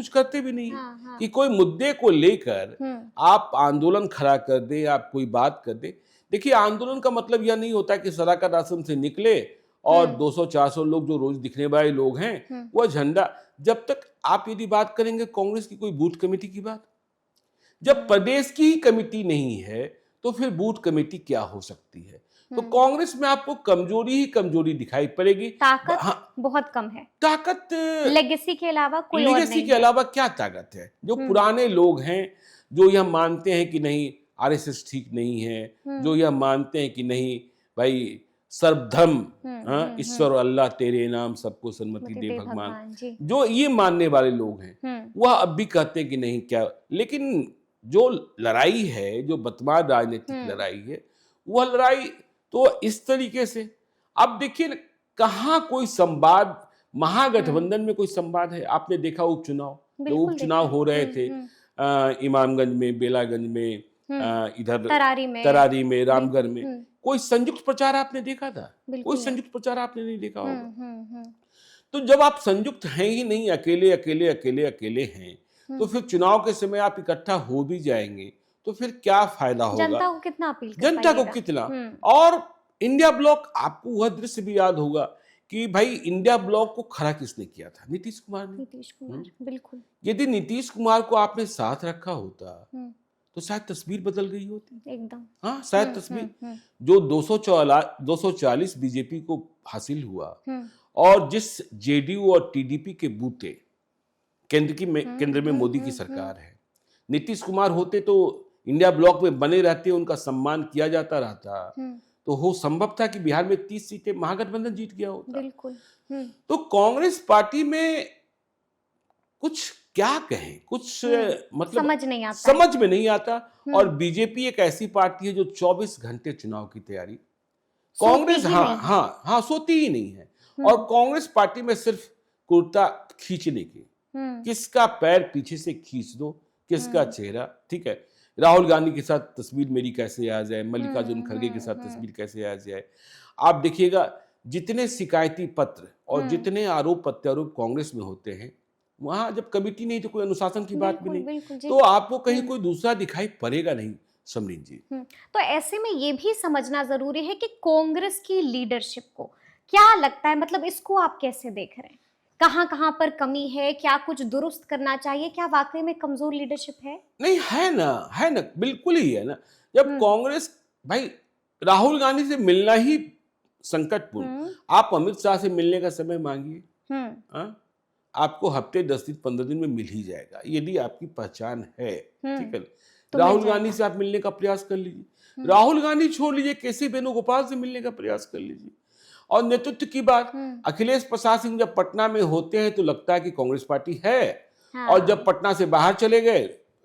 करते भी नहीं कि कोई मुद्दे को लेकर आप आंदोलन खड़ा कर दे, आप कोई बात कर दे। देखिए आंदोलन का मतलब यह नहीं होता कि सराकत आश्रम से निकले और 200-400 लोग जो रोज दिखने वाले लोग हैं, वह झंडा, जब तक आप यदि बात करेंगे कांग्रेस की कोई बूथ कमेटी की बात, जब प्रदेश की ही कमेटी नहीं है तो फिर बूथ कमेटी क्या हो सकती है? तो कांग्रेस में आपको कमजोरी ही कमजोरी दिखाई पड़ेगी। ताकत हाँ, बहुत कम है, ताकत लेगेसी के अलावा कोई और लेगेसी नहीं के अलावा क्या ताकत है? जो पुराने लोग हैं, जो यह मानते हैं कि नहीं आरएसएस ठीक नहीं है, जो यह मानते हैं कि नहीं भाई सर्वधर्म, ईश्वर अल्लाह तेरे नाम सबको सन्मति दे भगवान, जी। जो ये मानने वाले लोग हैं, वह अब भी कहते हैं कि नहीं क्या। लेकिन जो लड़ाई है, जो वर्तमान राजनीतिक लड़ाई है, वह लड़ाई तो इस तरीके से, अब देखिए न, कहाँ कोई संवाद, महागठबंधन में कोई संवाद है? आपने देखा उपचुनाव, जो बिल्कुल उपचुनाव हो रहे थे इमामगंज में, बेलागंज में, इधर तरारी में, रामगढ़ में, कोई संयुक्त प्रचार आपने देखा था? कोई संयुक्त प्रचार आपने नहीं देखा होगा। तो जब आप संयुक्त हैं ही नहीं, अकेले अकेले अकेले अकेले हैं, तो फिर चुनाव के समय आप इकट्ठा हो भी जाएंगे तो फिर क्या फायदा होगा? जनता को कितना अपील कर जनता को पाइएगा? कितना? और इंडिया ब्लॉक, आपको वह दृश्य भी याद होगा कि भाई इंडिया ब्लॉक को खड़ा किसने किया था? नीतीश कुमार ने। नीतीश कुमार, बिल्कुल। यदि नीतीश कुमार को आपने साथ रखा होता तो शायद तस्वीर बदल गई होती, एकदम। हाँ शायद तस्वीर। जो 240 बीजेपी को हासिल हुआ, और जिस जेडीयू और टीडीपी के बूते केंद्र में मोदी की सरकार है, नीतीश कुमार होते तो इंडिया ब्लॉक में बने रहते, उनका सम्मान किया जाता रहता, तो हो संभव था कि बिहार में 30 सीटें महागठबंधन जीत गया होता। बिल्कुल। तो कांग्रेस पार्टी में कुछ क्या कहें, कुछ मतलब समझ नहीं आता, समझ में नहीं आता। और बीजेपी एक ऐसी पार्टी है जो 24 घंटे चुनाव की तैयारी, कांग्रेस हाँ सोती ही नहीं है। और कांग्रेस पार्टी में सिर्फ कुर्ता खींचने की, किसका पैर पीछे से खींच दो, किसका चेहरा, ठीक है, राहुल गांधी के साथ तस्वीर मेरी कैसे आ जाए, मल्लिकार्जुन खड़गे के साथ तस्वीर कैसे आ जाए। आप देखिएगा जितने शिकायती पत्र और जितने आरोप प्रत्यारोप कांग्रेस में होते हैं, वहां जब कमेटी नहीं तो कोई अनुशासन की बात भी नहीं, तो आपको कहीं कोई दूसरा दिखाई पड़ेगा नहीं समरीन जी। तो ऐसे में ये भी समझना जरूरी है कि कांग्रेस की लीडरशिप को क्या लगता है, मतलब इसको आप कैसे देख रहे हैं? कहाँ कहाँ पर कमी है, क्या कुछ दुरुस्त करना चाहिए, क्या वाकई में कमजोर लीडरशिप है? नहीं है ना, बिल्कुल ही है ना। जब कांग्रेस, भाई राहुल गांधी से मिलना ही संकटपूर्ण, आप अमित शाह से मिलने का समय मांगिए, आपको हफ्ते 10 दिन 15 दिन में मिल ही जाएगा, यदि आपकी पहचान है, ठीक है। तो राहुल गांधी से आप मिलने का प्रयास कर लीजिए, राहुल गांधी छोड़ लीजिए, केसी वेणुगोपाल से मिलने का प्रयास कर लीजिए। और नेतृत्व की बात, अखिलेश प्रसाद सिंह जब पटना में होते हैं तो लगता है कि कांग्रेस पार्टी है, और जब पटना से बाहर चले गए,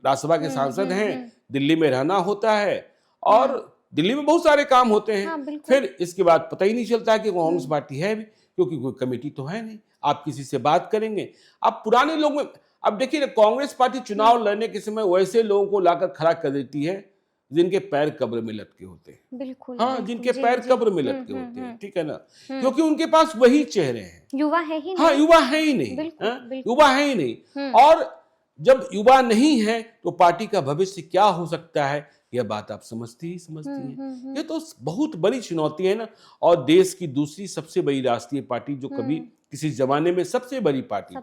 राज्यसभा के सांसद हैं, दिल्ली में रहना होता है, और दिल्ली में बहुत सारे काम होते हैं, फिर इसके बाद पता ही नहीं चलता कि कांग्रेस पार्टी है भी, क्योंकि कोई कमेटी तो है नहीं। आप किसी से बात करेंगे, आप पुराने लोग में, अब देखिए ना, कांग्रेस पार्टी चुनाव लड़ने के समय वैसे लोगों को लाकर खड़ा कर देती है जिनके पैर कब्र में लटके होते हैं। बिल्कुल, हाँ, जिनके पैर कब्र में लटके होते हैं, ठीक है ना, क्योंकि उनके पास वही चेहरे हैं, युवा है ही नहीं। हाँ, युवा है ही नहीं, युवा है ही नहीं। और जब युवा नहीं है तो पार्टी का भविष्य क्या हो सकता है, यह बात आप समझती हैं। ये तो बहुत बड़ी चुनौती है ना। और देश की दूसरी सबसे बड़ी राष्ट्रीय पार्टी, जो कभी किसी जमाने में सबसे बड़ी पार्टी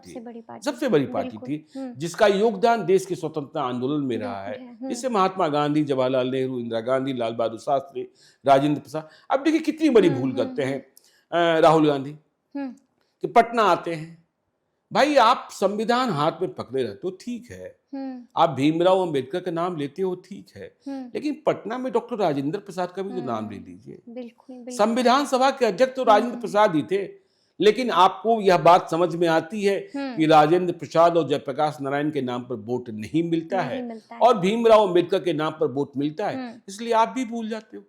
थी, जिसका योगदान देश के स्वतंत्रता आंदोलन में रहा है, जिससे महात्मा गांधी, जवाहरलाल नेहरू, इंदिरा गांधी, लाल बहादुर शास्त्री, राजेंद्र प्रसाद। अब देखिए कितनी बड़ी भूल करते हैं राहुल गांधी कि पटना आते हैं। भाई आप संविधान हाथ में पकड़े रहते हो, ठीक है, आप भीमराव अंबेडकर का नाम लेते हो, ठीक है, लेकिन पटना में डॉक्टर राजेंद्र प्रसाद का भी तो नाम ले लीजिए। संविधान सभा के अध्यक्ष तो राजेंद्र प्रसाद ही थे, लेकिन आपको यह बात समझ में आती है कि राजेंद्र प्रसाद और जयप्रकाश नारायण के नाम पर वोट नहीं मिलता है, और भीमराव अंबेडकर के नाम पर वोट मिलता है, इसलिए आप भी भूल जाते हो,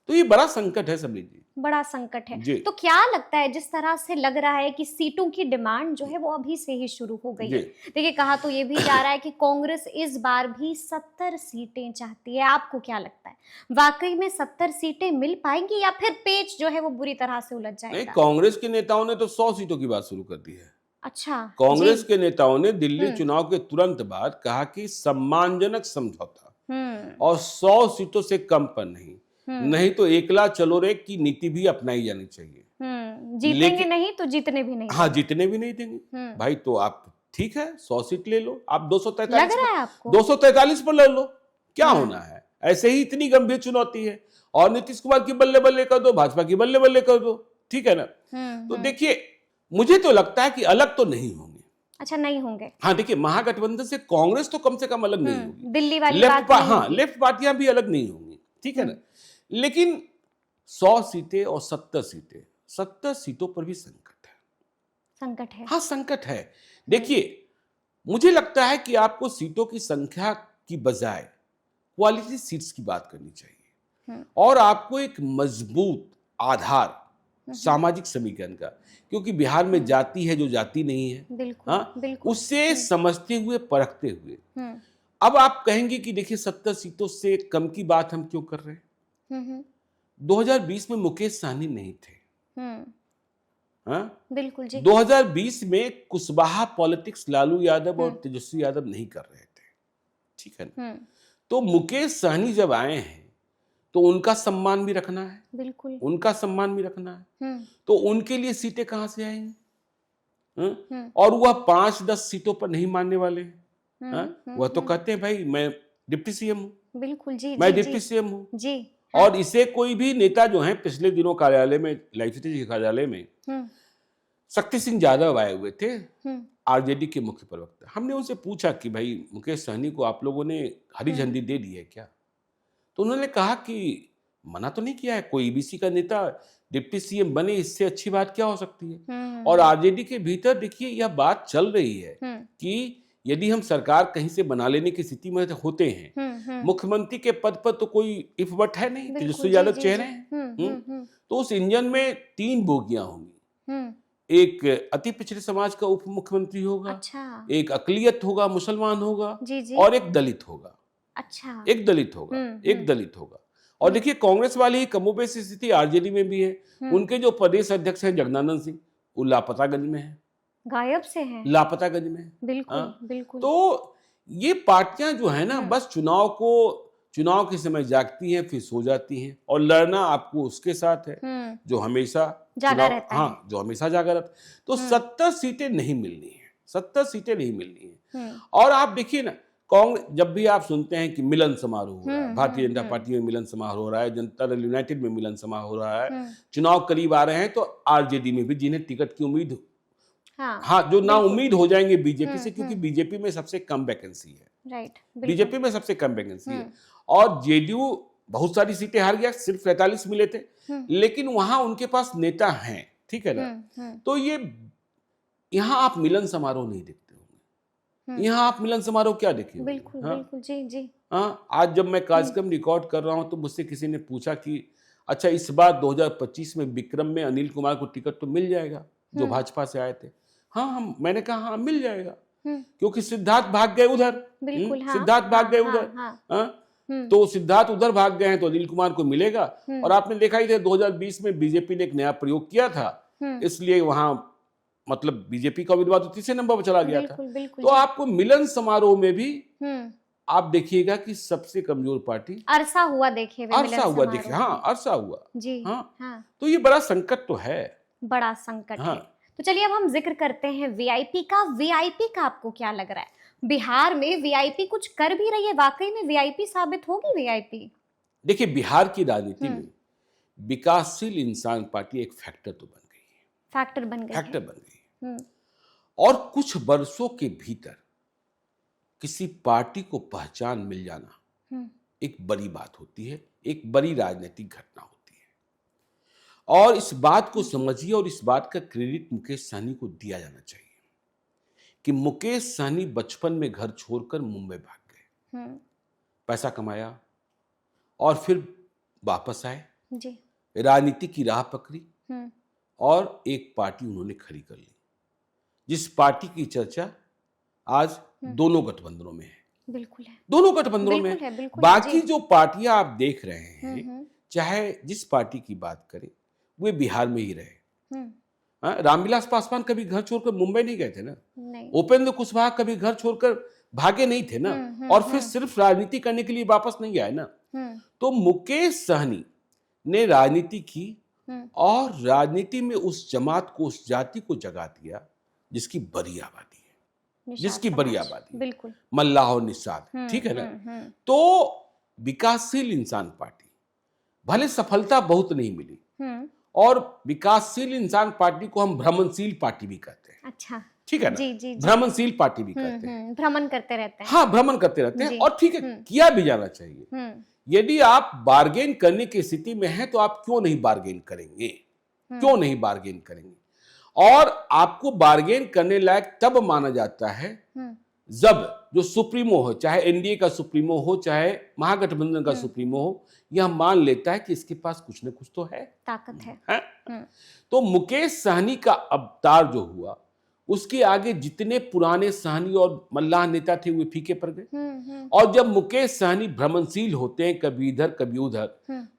तो ये बड़ा संकट है समझ जी, बड़ा संकट है। तो क्या लगता है, जिस तरह से लग रहा है कि सीटों की डिमांड जो है वो अभी से ही शुरू हो गई है। देखिए, कहा तो ये भी जा रहा है कि कांग्रेस इस बार भी 70 सीटें चाहती है। आपको क्या लगता है, वाकई में 70 सीटें मिल पाएंगी या फिर पेच जो है वो बुरी तरह से उलझ जाएगा? नहीं, कांग्रेस के नेताओं ने तो 100 सीटों की बात शुरू कर दी है। अच्छा, कांग्रेस के नेताओं ने दिल्ली चुनाव के तुरंत बाद कहा कि सम्मानजनक समझौता और 100 सीटों से कम पर नहीं। नहीं तो एकला चलो रे की नीति भी अपनाई जानी चाहिए। जीतेंगे लेकिन- नहीं तो जीतने भी नहीं। हाँ, जीतने भी नहीं देंगे भाई। तो आप ठीक है 100 सीट ले लो, आप 243 लग रहा है आपको? 243 पर ले लो, क्या होना है? ऐसे ही इतनी गंभीर चुनौती है। और नीतीश कुमार की बल्ले बल्ले कर दो, भाजपा की बल्ले बल्ले कर दो, ठीक है ना? तो देखिए मुझे तो लगता है कि अलग तो नहीं होंगे। अच्छा, नहीं होंगे। हाँ देखिए, महागठबंधन से कांग्रेस तो कम से कम अलग नहीं होगी। दिल्ली वाली लेफ्ट बात नहीं हाँ, होगी। लेफ्ट पार्टियां भी अलग नहीं होंगी, ठीक है ना? लेकिन 100 सीटें और 70 सीटों पर भी संकट है। संकट है। हाँ, संकट है। देखिए मुझे लगता है कि आपको सीटों की संख्या की बजाय क्वालिटी सीट्स की बात करनी चाहिए और आपको एक मजबूत आधार सामाजिक समीकरण का, क्योंकि बिहार में जाति है जो जाति नहीं है। बिल्कुल, हाँ, बिल्कुल। उससे समझते हुए परखते हुए अब आप कहेंगे कि देखिए 70 सीटों से कम की बात हम क्यों कर रहे हैं? 2020 में मुकेश सहनी नहीं थे। हाँ? बिल्कुल जी। 2020 में कुशवाहा पॉलिटिक्स लालू यादव और तेजस्वी यादव नहीं कर रहे थे, ठीक है ना? तो मुकेश सहनी जब आए हैं तो उनका सम्मान भी रखना है, बिल्कुल। उनका सम्मान भी रखना है। तो उनके लिए सीटें कहां से आएंगी? और वह 5-10 सीटों पर नहीं मानने वाले हैं। वह तो कहते हैं भाई मैं डिप्टी सीएम हूं, बिल्कुल जी। मैं जी, डिप्टी सीएम हूं। जी। और इसे कोई भी नेता जो है पिछले दिनों कार्यालय में, लाइफ सिटी के कार्यालय में शक्ति सिंह यादव आए हुए थे, आरजेडी के मुख्य प्रवक्ता। हमने उनसे पूछा कि भाई मुकेश सहनी को आप लोगों ने हरी झंडी दे दी है क्या? तो उन्होंने कहा कि मना तो नहीं किया है, कोई ईबीसी का नेता डिप्टी सीएम बने, इससे अच्छी बात क्या हो सकती है? और आरजेडी के भीतर देखिए यह बात चल रही है कि यदि हम सरकार कहीं से बना लेने की स्थिति में होते हैं, मुख्यमंत्री के पद पर तो कोई इफ बट है नहीं, तेजस्वी यादव चेहरे हैं। तो उस इंजन में 3 बोगियां होंगी। एक अति पिछड़े समाज का उप मुख्यमंत्री होगा, अच्छा। एक अकलियत होगा, मुसलमान होगा, जी, जी। और एक दलित होगा। अच्छा। एक दलित होगा, एक दलित होगा। और देखिए कांग्रेस वाली ही कमोबेश स्थिति आरजेडी में भी है। उनके जो प्रदेश अध्यक्ष हैं जगदानंद सिंह, वो लापतागंज में है, गायब से हैं। लापतागंज में है। बिल्कुल, हाँ? बिल्कुल। तो ये पार्टियां जो है ना बस चुनाव के समय जागती हैं फिर सो जाती हैं, और लड़ना आपको उसके साथ है जो हमेशा जागा रहता है। हाँ, जो हमेशा जागा रहता है। तो 70 सीटें नहीं मिलनी है, 70 सीटें नहीं मिलनी है। और आप देखिए ना, कांग्रेस जब भी आप सुनते हैं कि मिलन समारोह हो रहा है, भारतीय जनता पार्टी में मिलन समारोह हो रहा है, जनता दल यूनाइटेड में मिलन समारोह हो रहा है, चुनाव करीब आ रहे हैं, तो आरजेडी में भी जिन्हें टिकट की उम्मीद हाँ, जो ना उम्मीद हो जाएंगे बीजेपी से, क्योंकि बीजेपी में सबसे कम वैकेंसी है। राइट। बीजेपी में सबसे कम वैकेंसी है। और जेडीयू बहुत सारी सीटें हार गया, सिर्फ 43 मिले थे, लेकिन वहां उनके पास नेता हैं, ठीक है ना? तो ये यहाँ आप मिलन समारोह नहीं देखते होंगे। यहाँ आप मिलन समारोह क्या देखेंगे? बिल्कुल, बिल्कुल जी, जी। हाँ, आज जब मैं कार्यक्रम रिकॉर्ड कर रहा हूँ तो मुझसे किसी ने पूछा कि अच्छा इस बार 2025 में विक्रम में अनिल कुमार को टिकट तो मिल जाएगा जो भाजपा से आए थे? हाँ, मैंने कहा हाँ मिल जाएगा, क्योंकि सिद्धार्थ भाग गए उधर। बिल्कुल, हाँ, सिद्धार्थ भाग गए हाँ, उधर। हाँ, हाँ? तो सिद्धार्थ उधर भाग गए हैं तो अनिल कुमार को मिलेगा। और आपने देखा ही था 2020 में बीजेपी ने एक नया प्रयोग किया था, इसलिए वहां मतलब बीजेपी का उम्मीदवार तो तीसरे नंबर पर चला गया था। बिल्कुल, बिल्कुल तो जी। आपको मिलन समारोह में भी आप देखिएगा कि सबसे कमजोर पार्टी अरसा हुआ देखे हुए मिलन अरसा हुआ समारोह देखिए। हाँ, अरसा हुआ। जी। हाँ, हाँ, तो ये बड़ा संकट तो है। बड़ा संकट हाँ। है। तो चलिए अब हम जिक्र करते हैं वीआईपी का। वीआईपी का आपको क्या लग रहा है? बिहार में वीआईपी कुछ कर भी रही है? वाकई में वीआईपी साबित होगी वीआईपी? देखिए बिहार की राजनीति में विकासशील इंसान पार्टी एक फैक्टर तो बन गई है, फैक्टर बन गई फैक्टर है। बन गई है। और कुछ वर्षों के भीतर किसी पार्टी को पहचान मिल जाना एक बड़ी बात होती है, एक बड़ी राजनीतिक घटना होती है। और इस बात को समझिए और इस बात का क्रेडिट मुकेश सहनी को दिया जाना चाहिए कि मुकेश सहनी बचपन में घर छोड़कर मुंबई भाग गए, पैसा कमाया और फिर वापस आए, जी। राजनीति की राह पकड़ी और एक पार्टी उन्होंने खड़ी कर ली, जिस पार्टी की चर्चा आज दोनों गठबंधनों में है। बिल्कुल है, दोनों गठबंधनों में बिल्कुल है, बिल्कुल है, बाकी जी। जो पार्टियां आप देख रहे हैं, चाहे जिस पार्टी की बात करें, वे बिहार में ही रहे। रामविलास पासवान कभी घर छोड़कर मुंबई नहीं गए थे ना, नहीं। उपेंद्र कुशवाहा कभी घर छोड़कर भागे नहीं थे ना, और फिर सिर्फ राजनीति करने के लिए वापस नहीं आए ना। तो मुकेश सहनी ने राजनीति की और राजनीति में उस जमात को, उस जाति को जगा दिया जिसकी बड़ी आबादी है, जिसकी बड़ी आबादी है। बिल्कुल। मल्लाह और निषाद, ठीक है ना। तो विकासशील इंसान पार्टी, भले सफलता बहुत नहीं मिली, और विकासशील इंसान पार्टी को हम भ्रमणशील पार्टी भी कहते हैं। अच्छा, ठीक है ना। जी, जी, जी। भ्रमणशील पार्टी भी कहते हैं। भ्रमण करते रहते हैं। हाँ, भ्रमण करते रहते हैं, और ठीक है, किया भी जाना चाहिए। यदि आप बार्गेन करने की स्थिति में हैं तो आप क्यों नहीं बार्गेन करेंगे, क्यों नहीं बार्गेन करेंगे। और आपको बार्गेन करने लायक तब माना जाता है जब जो सुप्रीमो हो, चाहे एनडीए का सुप्रीमो हो, चाहे महागठबंधन का सुप्रीमो हो, यह मान लेता है कि इसके पास कुछ न कुछ तो है, ताकत है? तो मुकेश सहनी का अवतार जो हुआ, उसके आगे जितने पुराने सहनी और मल्लाह नेता थे वे फीके पड़ गए। और जब मुकेश सहनी भ्रमणशील होते हैं, कभी इधर कभी उधर,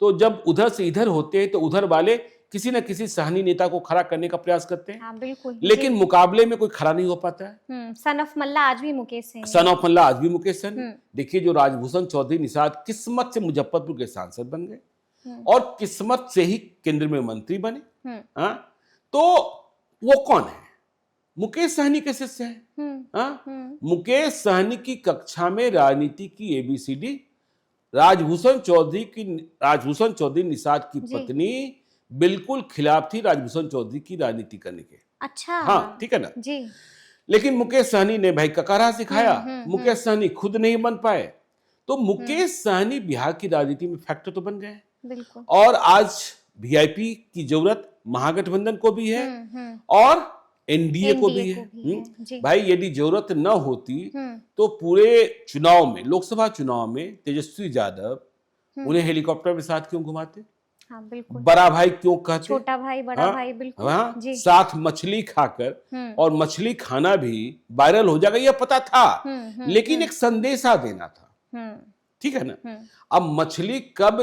तो जब उधर से इधर होते हैं तो उधर वाले किसी न किसी सहनी नेता को खड़ा करने का प्रयास करते हैं। हाँ, बिल्कुल। लेकिन मुकाबले में कोई खड़ा नहीं हो पाता है। सन ऑफ मल्ला आज भी मुकेश सहनी, सन ऑफ मल्ला आज भी मुकेश सहनी। देखिए, जो राजभूषण चौधरी निषाद किस्मत से मुजफ्फरपुर के सांसद बन गए और किस्मत से ही केंद्र में मंत्री बने। तो वो कौन है? मुकेश सहनी के शिष्य है। मुकेश सहनी की कक्षा में राजनीति की एबीसीडी राजभूषण चौधरी निषाद की पत्नी बिल्कुल खिलाफ थी राजभूषण चौधरी की राजनीति करने के। अच्छा, हाँ, ठीक है ना जी। लेकिन मुकेश सहनी ने भाई ककारा सिखाया। मुकेश सहनी खुद नहीं बन पाए, तो मुकेश सहनी बिहार की राजनीति में फैक्टर तो बन गए। बिल्कुल। और आज वीआईपी की जरूरत महागठबंधन को भी है और एनडीए को भी है। भाई, यदि जरूरत न होती तो पूरे चुनाव में, लोकसभा चुनाव में तेजस्वी यादव उन्हें हेलीकॉप्टर में साथ क्यों घुमाते? हाँ, बिल्कुल। बड़ा भाई क्यों कहते? छोटा भाई, बड़ा भाई, बिल्कुल। जी। साथ मछली खाकर, और मछली खाना भी वायरल हो जाएगा यह पता था, लेकिन एक संदेशा देना था, ठीक है ना। अब मछली कब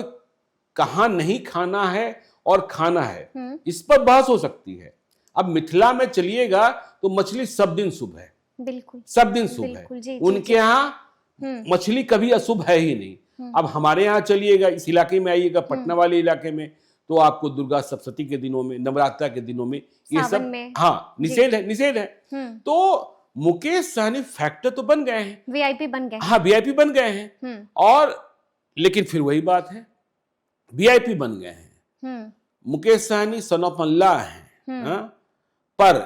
कहां नहीं खाना है और खाना है, इस पर बहस हो सकती है। अब मिथिला में चलिएगा तो मछली सब दिन शुभ है, बिल्कुल, सब दिन शुभ है। उनके यहाँ मछली कभी अशुभ है ही नहीं। अब हमारे यहाँ चलिएगा, इस इलाके में आइएगा, पटना वाले इलाके में, तो आपको दुर्गा सप्तमी के दिनों में, नवरात्रा के दिनों में ये सब हाँ निषेध है। तो मुकेश सहनी फैक्टर तो बन गए हैं, वीआईपी बन गए, हाँ वीआईपी बन गए हैं। और लेकिन फिर वही बात है, वीआईपी बन गए हैं, मुकेश सहनी सन ऑफ मल्लाह हैं, पर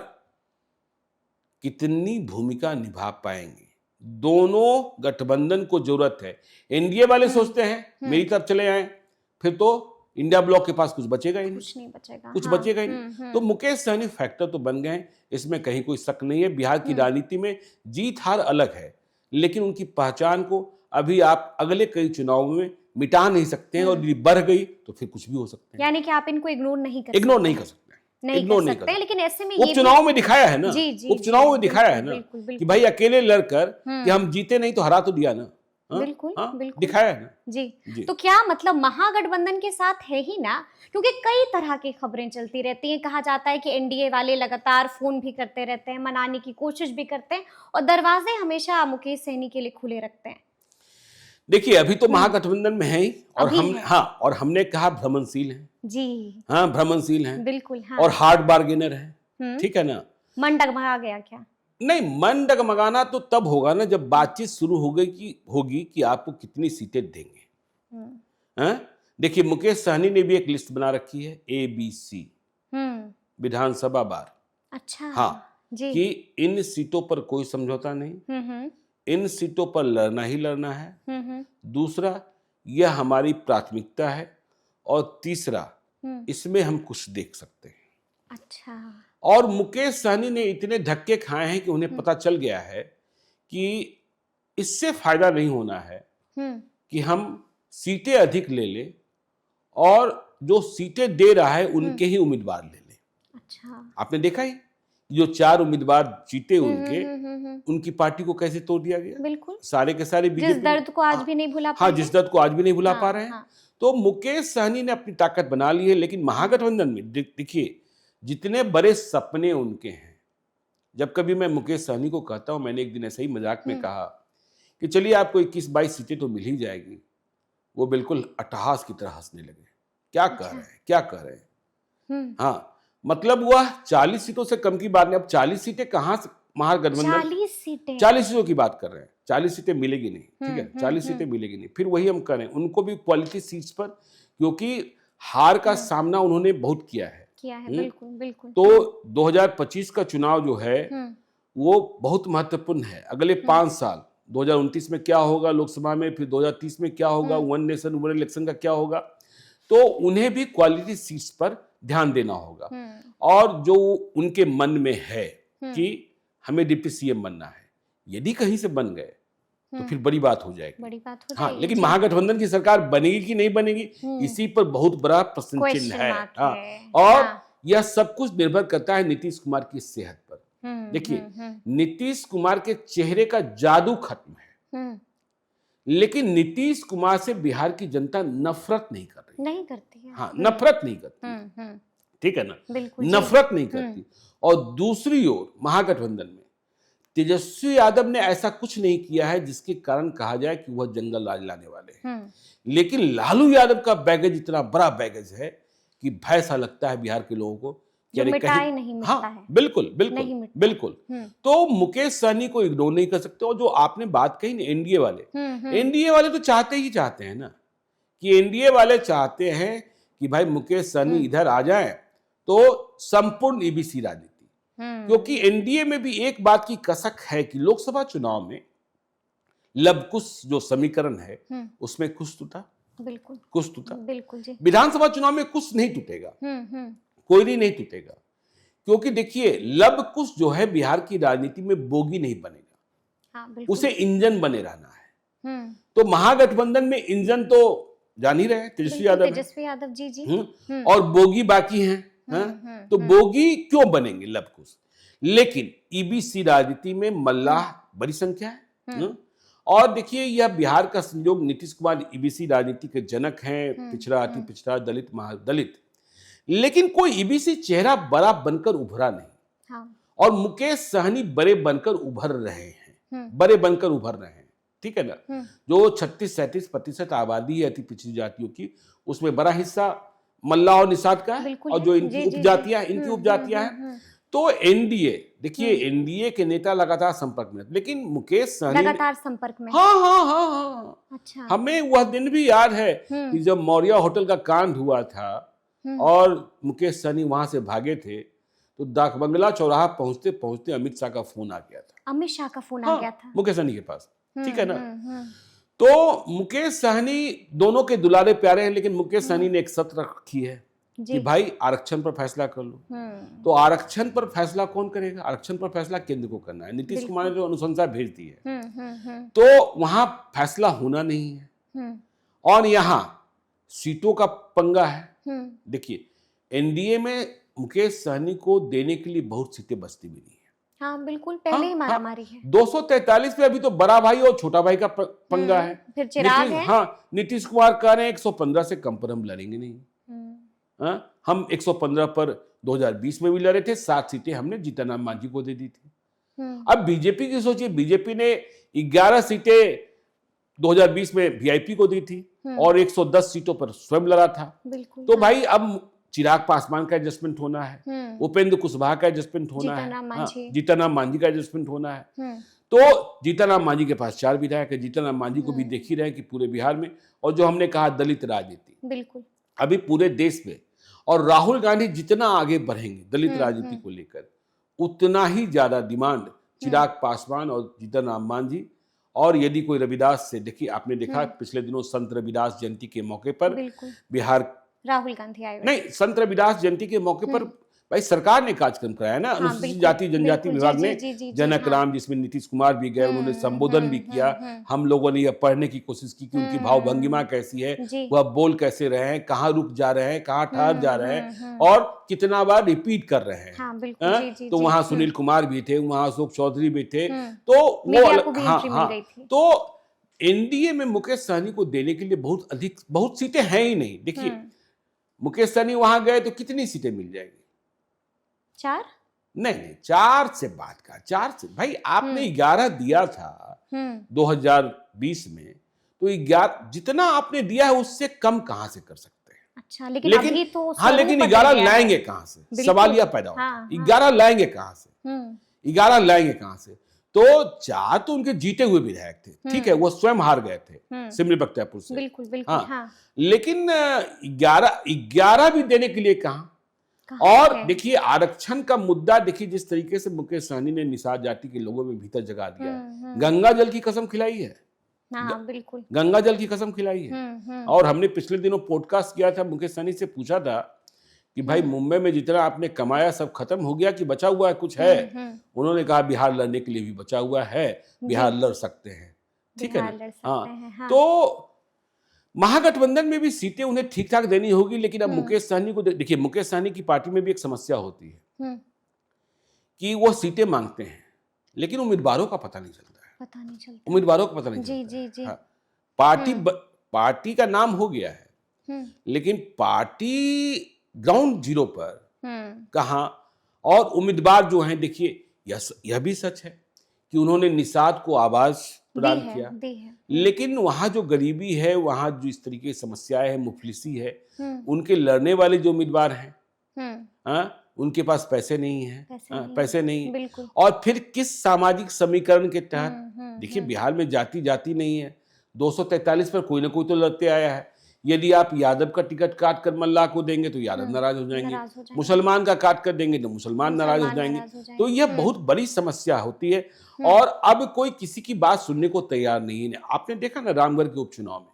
कितनी भूमिका निभा पाएंगे? दोनों गठबंधन को जरूरत है। एनडीए वाले सोचते हैं मेरी तरफ चले आए, फिर तो इंडिया ब्लॉक के पास कुछ बचेगा ही नहीं, कुछ नहीं बचेगा, कुछ बचेगा ही नहीं। तो मुकेश सहनी फैक्टर तो बन गए, इसमें कहीं कोई शक नहीं है। बिहार की राजनीति में जीत हार अलग है, लेकिन उनकी पहचान को अभी आप अगले कई चुनावों में मिटा नहीं सकते हैं, और यदि बढ़ गई तो फिर कुछ भी हो सकते हैं। यानी कि आप इनको इग्नोर नहीं कर सकते, नहीं कर सकते। लेकिन ऐसे में उपचुनाव में दिखाया है ना, उपचुनाव में दिखाया है ना कि भाई अकेले लड़कर कि हम जीते नहीं तो हरा तो दिया ना। बिल्कुल, बिल्कुल दिखाया है ना। जी। तो क्या मतलब महागठबंधन के साथ है ही ना, क्योंकि कई तरह की खबरें चलती रहती हैं। कहा जाता है कि एनडीए वाले लगातार फोन भी करते रहते हैं, मनाने की कोशिश भी करते हैं, और दरवाजे हमेशा मुकेश सहनी के लिए खुले रखते हैं। देखिए, अभी तो महागठबंधन में है ही, और हमने और हमने कहा भ्रमणशील है जी, हाँ भ्रमणशील है, बिल्कुल, हाँ। और हार्ड बार्गेनर है, ठीक है ना। मन डगमगा गया क्या? नहीं, मन डगमगाना तो तब होगा ना जब बातचीत शुरू होगी कि आपको कितनी सीटें देंगे। देखिए, मुकेश सहनी ने भी एक लिस्ट बना रखी है, ABC विधानसभा बार। अच्छा, हाँ जी। कि इन सीटों पर कोई समझौता नहीं, इन सीटों पर लड़ना ही लड़ना है। दूसरा, यह हमारी प्राथमिकता है, और तीसरा, इसमें हम कुछ देख सकते हैं। अच्छा। और मुकेश सहनी ने इतने धक्के खाए हैं कि उन्हें पता चल गया है कि इससे फायदा नहीं होना है कि हम सीटें अधिक ले लें, और जो सीटें दे रहा है उनके ही उम्मीदवार ले लें। अच्छा। आपने देखा ही जो 4 उम्मीदवार जीते उनकी पार्टी को कैसे तोड़ दिया गया। बिल्कुल, सारे के सारे बीजेपी, जिस दर्द को आज भी नहीं भुला पा रहे हैं। जिस दर्द को आज भी नहीं भुला पा रहे हैं। तो मुकेश सहनी ने अपनी ताकत बना ली है, लेकिन महागठबंधन में देखिए जितने बड़े सपने उनके हैं। जब कभी मैं मुकेश सहनी को कहता हूं, मैंने एक दिन ऐसे ही मजाक में कहा कि चलिए आपको 21-22 सीटें तो मिल ही जाएगी, वो बिल्कुल अट्टहास की तरह हंसने लगे। क्या कह अच्छा। रहे हैं, क्या कह रहे हैं। हम्म। हाँ, मतलब वह 40 सीटों से कम की बात नहीं। अब 40 सीटें कहां से, महागठबंधन 40 सीटें। 40 सीटों की बात कर रहे हैं, 40 सीटें मिलेगी नहीं, ठीक है, 40 सीटें हम्म। मिलेगी नहीं। फिर वही हम करें, उनको भी क्वालिटी सीट्स पर, क्योंकि हार का सामना उन्होंने बहुत किया है। किया है, बिल्कुल बिल्कुल। तो 2025 का चुनाव जो है हम्म। वो बहुत महत्वपूर्ण है। अगले 5 साल 2029 में क्या होगा लोकसभा में, फिर 2030 में क्या होगा, वन नेशन वन इलेक्शन का क्या होगा, तो उन्हें भी क्वालिटी सीट्स पर ध्यान देना होगा। और जो उनके मन में है कि हमें डिप्टी सीएम बनना है, यदि कहीं से बन गए तो फिर बड़ी बात हो जाएगी। बड़ी बात हो हाँ, जाएगी, लेकिन जी। महागठबंधन की सरकार बनेगी कि नहीं बनेगी, इसी पर बहुत बड़ा प्रश्न चिन्ह Question है। mark हाँ, है। और हाँ। यह सब कुछ निर्भर करता है नीतीश कुमार की सेहत पर। देखिए, नीतीश कुमार के चेहरे का जादू खत्म है, लेकिन नीतीश कुमार से बिहार की जनता नफरत नहीं कर रही। नहीं करती है। हाँ, नफरत नहीं करती, ठीक है ना, बिल्कुल जी। नफरत नहीं करती। और दूसरी ओर महागठबंधन में तेजस्वी यादव ने ऐसा कुछ नहीं किया है जिसके कारण कहा जाए कि वह जंगल राज लाने वाले हैं। लेकिन लालू यादव का बैगेज इतना बड़ा बैगेज है कि भय सा लगता है बिहार के लोगों को कि जो अरे मिटाए नहीं मिटता हाँ, है। बिल्कुल नहीं बिल्कुल मिटता। बिल्कुल। तो मुकेश सहनी को इग्नोर नहीं कर सकते। और जो आपने बात कही ना, एनडीए वाले तो चाहते ही चाहते हैं ना, कि एनडीए वाले चाहते हैं कि भाई मुकेश सहनी इधर आ जाए तो संपूर्ण ईबीसी राजनीति। क्योंकि एनडीए में भी एक बात की कसक है कि लोकसभा चुनाव में लवकुश जो समीकरण है उसमें कुछ टूटा, बिल्कुल कुछ टूटा। बिल्कुल जी। विधानसभा चुनाव में कुछ नहीं टूटेगा, कोई नहीं टूटेगा। क्योंकि देखिए, लवकुश जो है बिहार की राजनीति में बोगी नहीं बनेगा। हाँ, बिल्कुल। उसे इंजन बने रहना है। तो महागठबंधन में इंजन तो जान ही रहे हैं, तेजस्वी यादव है। तेजस्वी यादव जी जी। और बोगी बाकी हैं। तो बोगी क्यों बनेंगे लवकुश। लेकिन ईबीसी राजनीति में मल्लाह बड़ी संख्या है। और देखिए, यह बिहार का संयोग, नीतीश कुमार ईबीसी राजनीति के जनक हैं, पिछड़ा अति पिछड़ा दलित महादलित, लेकिन कोई ईबीसी चेहरा बड़ा बनकर उभरा नहीं। हाँ। और मुकेश सहनी बड़े बनकर उभर रहे हैं, बड़े बनकर उभर रहे हैं, ठीक है ना। जो 36-37% आबादी है अति पिछड़ी जातियों की, उसमें बड़ा हिस्सा मल्ला और निषाद का है। और जो इनकी उपजातियां हैं, तो एनडीए, देखिए एनडीए के नेता लगातार संपर्क में, लेकिन मुकेश सहनी लगातार संपर्क में। हाँ। अच्छा। हमें वह दिन भी याद है कि जब मौर्या होटल का कांड हुआ था और मुकेश सहनी वहां से भागे थे, तो डाकबंगला चौराहा पहुंचते पहुंचते अमित शाह का फोन आ गया था। अमित शाह का फोन आ गया था मुकेश सहनी के पास, ठीक है ना। तो मुकेश सहनी दोनों के दुलारे प्यारे हैं, लेकिन मुकेश सहनी ने एक शर्त रखी है कि भाई आरक्षण पर फैसला कर लो। तो आरक्षण पर फैसला कौन करेगा? आरक्षण पर फैसला केंद्र को करना है। नीतीश कुमार ने जो अनुशंसा भेज दी है, तो वहां फैसला होना नहीं है। और यहां सीटों का पंगा है। देखिए, एनडीए में मुकेश सहनी को देने के लिए बहुत सीटें बचती भी नहीं है। हाँ, बिल्कुल, पहले ही मारामारी है। 243 पे अभी तो बड़ा भाई और छोटा भाई का पंगा है। फिर चिराग है। हाँ, नीतीश कुमार कह रहे हैं 115 से कम पर हम लड़ेंगे नहीं। हम 115 पर 2020 में भी लड़े थे, 7 सीटें हमने जीतनराम मांझी को दे दी थी। अब बीजेपी की सोचिए, बीजेपी ने 11 सीटें 2020 में वीआईपी को दी थी और 110 सीटों पर स्वयं लड़ा था। बिल्कुल। तो भाई अब चिराग पासवान का एडजस्टमेंट होना है, उपेंद्र कुशवाहा का एडजस्टमेंट होना है, जीतनराम मांझी का एडजस्टमेंट होना है। तो जीतनराम मांझी के पास 4 विधायक है। जीतनराम मांझी को भी देख ही रहे कि पूरे बिहार में, और जो हमने कहा दलित राजनीति, बिल्कुल अभी पूरे देश में, और राहुल गांधी जितना आगे बढ़ेंगे दलित राजनीति को लेकर, उतना ही ज्यादा डिमांड चिराग पासवान और जीतनराम मांझी। और यदि कोई रविदास से, देखिए आपने देखा पिछले दिनों संत रविदास जयंती के मौके पर बिहार, राहुल गांधी आए नहीं, संत रविदास जयंती के मौके पर भाई सरकार ने कार्यक्रम कराया ना, अनुसूचित जाति जनजाति विभाग ने जनक राम, जिसमें नीतीश कुमार भी गए, उन्होंने संबोधन भी किया। हम लोगों ने यह पढ़ने की कोशिश की कि उनकी भावभंगिमा कैसी है, वह बोल कैसे रहे हैं, कहाँ रुक जा रहे हैं, कहाँ ठहर जा रहे हैं, और कितना बार रिपीट कर रहे हैं। तो वहां सुनील कुमार भी थे, वहां अशोक चौधरी भी थे। तो वो तो एनडीए में मुकेश सहनी को देने के लिए बहुत सीटें हैं ही नहीं। देखिए, मुकेश सहनी वहां गए तो कितनी सीटें मिल जाएगी? 4? नहीं, 4 से बात का, 4 से भाई आपने 11 दिया था 2020 में, तो 11 जितना आपने दिया है उससे कम कहां से कर सकते हैं? अच्छा, लेकिन अभी तो हाँ, लेकिन स्वरूप 11 बदल गया है। लाएंगे कहाँ से, बिल्कुल। सवाल यह पैदा होता हाँ, है, हाँ। 11 लाएंगे कहाँ से, हम्म 11 लाएंगे कहाँ से। तो 4 तो उनके जीते हुए विधायक थे, ठीक है, वो स्वयं हार गए थे सिमरी बख्तियारपुर से, बिल्कुल बिल्कुल। हाँ, हाँ, लेकिन 11 भी देने के लिए कहाँ। कहाँ और है? देखिए आरक्षण का मुद्दा, देखिए जिस तरीके से मुकेश सहनी ने निषाद जाति के लोगों में भीतर जगा दिया है, गंगा जल की कसम खिलाई है, हाँ बिल्कुल। गंगा जल की कसम खिलाई है। और हमने पिछले दिनों पॉडकास्ट किया था, मुकेश सहनी से पूछा था कि भाई मुंबई में जितना आपने कमाया सब खत्म हो गया कि बचा हुआ है कुछ है। उन्होंने कहा बिहार लड़ने के लिए भी बचा हुआ है, बिहार लड़ सकते हैं, ठीक है बिहार लड़ ना। सकते हाँ, हैं, हाँ। तो महागठबंधन में भी सीटें उन्हें ठीक ठाक देनी होगी, लेकिन अब मुकेश सहनी को देखिए, मुकेश सहनी की पार्टी में भी एक समस्या होती है कि वो सीटें मांगते हैं लेकिन उम्मीदवारों का पता नहीं चलता है, पता नहीं चलता। उम्मीदवारों का पता नहीं जी चलता जी जी। है। हाँ, पार्टी का नाम हो गया है, लेकिन पार्टी ग्राउंड जीरो पर कहाँ, और उम्मीदवार जो हैं, देखिए यह भी सच है कि उन्होंने निषाद को आवाज प्रदान किया, लेकिन वहां जो गरीबी है, वहां जो इस तरीके की समस्याएं है, मुफलिसी है, उनके लड़ने वाले जो उम्मीदवार हैं, उनके पास पैसे नहीं है, पैसे नहीं। बिल्कुल। और फिर किस सामाजिक समीकरण के तहत, देखिए बिहार में जाति जाति नहीं है, 243 पर कोई ना कोई तो लड़ते आया है। यदि आप यादव का टिकट काट कर मल्लाह को देंगे तो यादव नाराज हो जाएंगे, मुसलमान का काट कर देंगे तो मुसलमान नाराज हो जाएंगे। तो यह बहुत बड़ी समस्या होती है, और अब कोई किसी की बात सुनने को तैयार नहीं है। आपने देखा ना रामगढ़ के उपचुनाव में,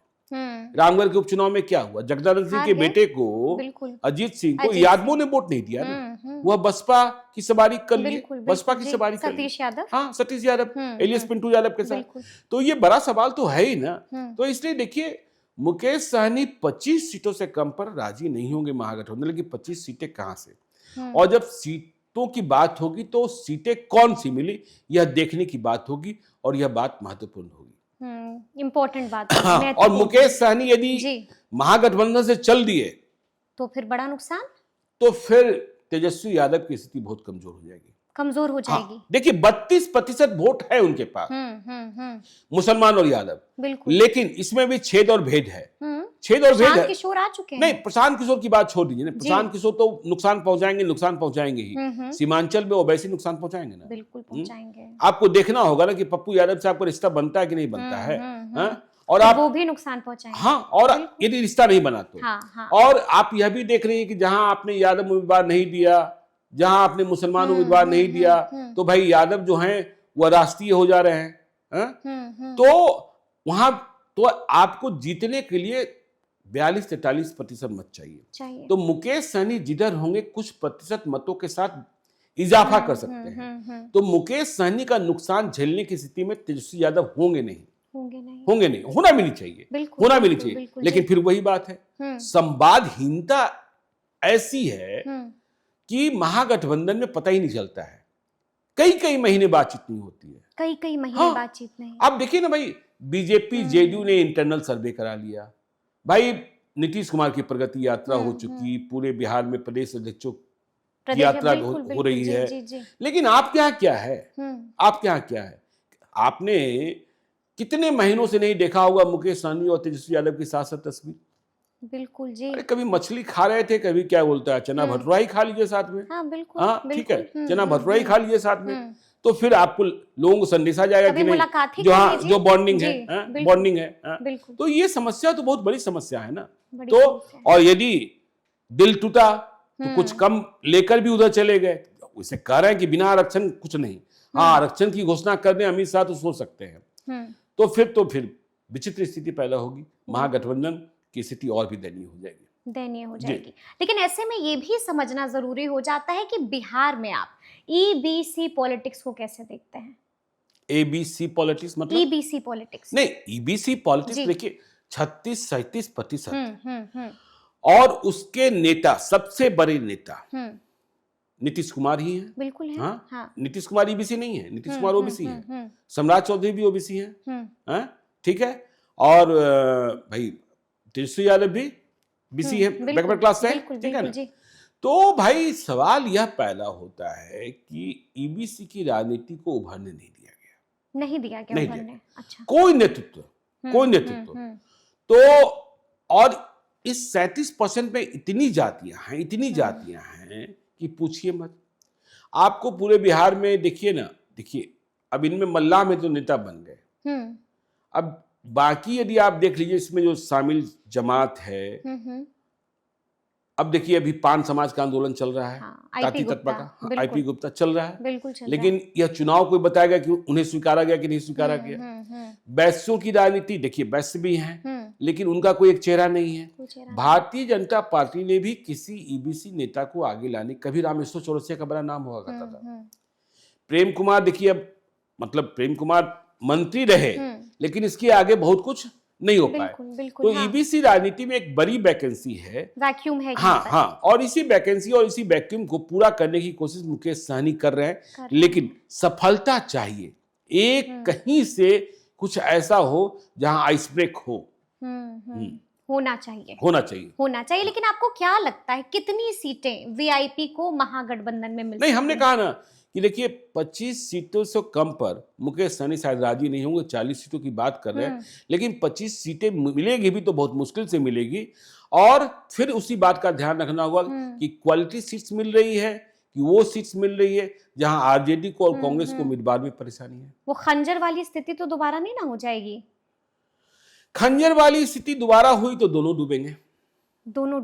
रामगढ़ के उपचुनाव में क्या हुआ, जगदानंद सिंह के बेटे को, अजीत सिंह को, यादवों ने वोट नहीं दिया ना, वह बसपा की सवारी कर लिए, बसपा की सवारी कर लिए, हाँ, सतीश यादव, एलियस पिंटू यादव के साथ। तो ये बड़ा सवाल तो है ही ना। तो इसलिए देखिए मुकेश सहनी 25 सीटों से कम पर राजी नहीं होंगे महागठबंधन, लेकिन 25 सीटें कहां से, और जब सीटों की बात होगी तो सीटें कौन सी मिली यह देखने की बात होगी, और यह बात महत्वपूर्ण होगी, इम्पोर्टेंट बात। हाँ, और मुकेश सहनी यदि महागठबंधन से चल दिए तो फिर बड़ा नुकसान, तो फिर तेजस्वी यादव की स्थिति बहुत कमजोर हो जाएगी, कमजोर हो जाएगी। हाँ, देखिए 32% वोट है उनके पास, मुसलमान और यादव, बिल्कुल। लेकिन इसमें भी छेद और भेद है, छेद और भेद है। प्रशांत किशोर आ चुके हैं। नहीं, प्रशांत किशोर की बात छोड़ दीजिए, प्रशांत किशोर तो नुकसान पहुंचाएंगे ही, सीमांचल में ओवैसी नुकसान पहुंचाएंगे ना, बिल्कुल पहुंचाएंगे। आपको देखना होगा ना कि पप्पू यादव से आपका रिश्ता बनता है कि नहीं बनता है, और आप वो भी नुकसान पहुंचाएंगे, हाँ, और यदि रिश्ता नहीं बना तो, हाँ। और आप यह भी देख रहे हैं कि जहां आपने यादव उम्मीदवार नहीं दिया, जहां आपने मुसलमान उम्मीदवार नहीं दिया, तो भाई यादव जो हैं वह राष्ट्रीय हो जा रहे हैं, तो वहां तो आपको जीतने के लिए 42-43% मत चाहिए। तो मुकेश सहनी जिधर होंगे कुछ प्रतिशत मतों के साथ इजाफा कर सकते हैं, तो मुकेश सहनी का नुकसान झेलने की स्थिति में तेजस्वी यादव होंगे नहीं, होना भी नहीं चाहिए, होना भी नहीं चाहिए। लेकिन फिर वही बात है, संवादहीनता ऐसी है कि महागठबंधन में पता ही नहीं चलता है, कई महीने बातचीत नहीं होती है, कई महीने बातचीत नहीं। आप देखिए ना भाई, बीजेपी जेडीयू ने इंटरनल सर्वे करा लिया, भाई नीतीश कुमार की प्रगति यात्रा हो चुकी, पूरे बिहार में प्रदेश अध्यक्षों की यात्रा हो रही है, लेकिन आपके यहाँ क्या है, आपके यहाँ क्या है? आपने कितने महीनों से नहीं देखा होगा मुकेश सहनी और तेजस्वी यादव की साथ साथ तस्वीर, बिल्कुल जी। अरे कभी मछली खा रहे थे, कभी क्या बोलता है चना भटूरा ही खा लीजिए साथ में, हाँ बिल्कुल, हाँ ठीक है, चना भटूरा ही खा लीजिए साथ में, तो फिर आपको लोगों को संदेशा जाएगा कि नहीं, जो बॉन्डिंग है, बॉन्डिंग है। तो ये समस्या तो बहुत बड़ी समस्या है ना। तो और यदि दिल टूटा तो कुछ कम लेकर भी उधर चले गए, उसे कह रहे हैं कि बिना आरक्षण कुछ नहीं, हाँ आरक्षण की घोषणा कर दें अमित शाह तो सोच सकते हैं, तो फिर विचित्र स्थिति पैदा होगी, महागठबंधन की स्थिति और भी दयनीय हो जाएगी। लेकिन ऐसे में ये भी समझना जरूरी हो जाता है कि बिहार में आप ईबीसी पॉलिटिक्स को कैसे देखते हैं? एबीसी पॉलिटिक्स मतलब ईबीसी पॉलिटिक्स नहीं, ईबीसी पॉलिटिक्स देखिए 36-37%, और उसके नेता, सबसे बड़े नेता नीतीश कुमार ही है, बिल्कुल है, हाँ? नीतीश कुमार ईबीसी नहीं है, नीतीश कुमार ओबीसी है, सम्राट चौधरी भी ओबीसी है, ठीक है, और भाई तेजस्वी यादव भी बीसी है, बैकवर्ड क्लास है, ठीक है ना। तो भाई सवाल यह पैदा होता है कि ईबीसी की राजनीति को उभरने नहीं दिया गया उभरने। अच्छा, कोई नेतृत्व तो, और इस 37% में इतनी जातियां हैं कि पूछिए मत। आपको पूरे बिहार में देखिए अब इनमें मल्लाह में तो नेता बन गए। हम्म अब बाकी यदि आप देख लीजिए इसमें जो शामिल जमात है, हम्म अब देखिए अभी पान समाज का आंदोलन चल रहा है, हाँ, ताती IP तत्पा गुप्ता, का बिल्कुल। आईपी गुप्ता चल रहा है। बिल्कुल चल रहा लेकिन यह चुनाव कोई बताएगा कि उन्हें स्वीकारा गया कि नहीं स्वीकारा है। गया। वैश्यों की राजनीति देखिए, वैश्य भी हैं हम्म लेकिन उनका कोई एक चेहरा नहीं है। कोई चेहरा भारतीय जनता पार्टी ने भी किसी ईबीसी नेता को आगे लाने, कभी रामेश्वर चौरसिया का बड़ा नाम हुआ करता था। प्रेम कुमार देखिए, अब मतलब प्रेम कुमार मंत्री रहे लेकिन इसके आगे बहुत कुछ नहीं हो पाए। बिल्कुल बिल्कुल तो हाँ। ईबीसी राजनीति में एक बड़ी वैकेंसी है, वैक्यूम है हाँ यहाँ पर। हाँ, और इसी वैकेंसी और इसी वैक्यूम को पूरा करने की कोशिश मुकेश सहनी कर रहे हैं। लेकिन सफलता चाहिए, एक कहीं से कुछ ऐसा हो जहां आइस ब्रेक हो। होना चाहिए होना चाहिए। लेकिन आपको क्या लगता है कितनी सीटें वीआईपी को महागठबंधन में मिल नहीं, हमने कहा ना कि देखिए 25 सीटों से कम पर मुकेश सहनी शायद राजी नहीं होंगे। 40 सीटों की बात कर रहे हैं, लेकिन 25 सीटें मिलेगी भी तो बहुत मुश्किल से मिलेगी। और फिर उसी बात का ध्यान रखना होगा कि क्वालिटी सीट्स मिल रही है कि वो सीट्स मिल रही है जहां आरजेडी को और कांग्रेस को उम्मीदवार में परेशानी है। वो खंजर वाली स्थिति तो दोबारा नहीं ना हो जाएगी? खंजर वाली स्थिति दोबारा हुई तो दोनों डूबेंगे। दोनों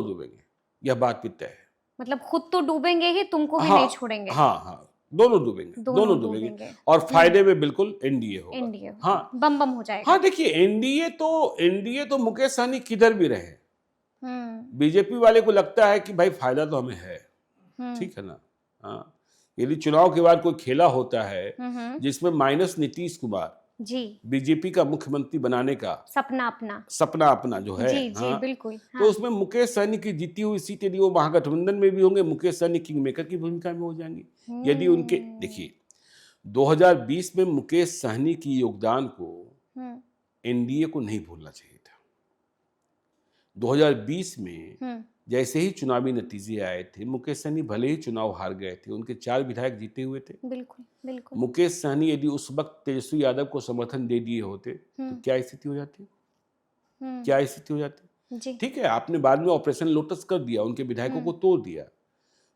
डूबेंगे, यह बात भी तय है। मतलब खुद तो डूबेंगे ही, तुमको भी नहीं छोड़ेंगे। हाँ, दोनों डूबेंगे और फायदे में बिल्कुल एनडीए होगा। हाँ, बम हो जाएगा। हाँ, देखिए एनडीए तो मुकेश सहनी किधर भी रहे, बीजेपी वाले को लगता है कि भाई फायदा तो हमें है, ठीक है ना। हाँ, यदि चुनाव के बाद कोई खेला होता है जिसमें माइनस नीतीश कुमार जी बीजेपी का मुख्यमंत्री बनाने का सपना अपना जो है, जी जी बिल्कुल हाँ। तो उसमें मुकेश सहनी की जीती हुई सीट यदि वो महागठबंधन में भी होंगे, मुकेश सहनी किंग मेकर की भूमिका में हो जाएंगी। यदि उनके देखिए 2020 में मुकेश सहनी की योगदान को एनडीए को नहीं भूलना चाहिए था। 2020 में जैसे ही चुनावी नतीजे आए थे, मुकेश सहनी भले ही चुनाव हार गए थे, उनके 4 विधायक जीते हुए थे। बिल्कुल मुकेश सहनी यदि उस वक्त तेजस्वी यादव को समर्थन दे दिए होते तो क्या स्थिति हो जाती? ठीक है, आपने बाद में ऑपरेशन लोटस कर दिया, उनके विधायकों को तोड़ दिया।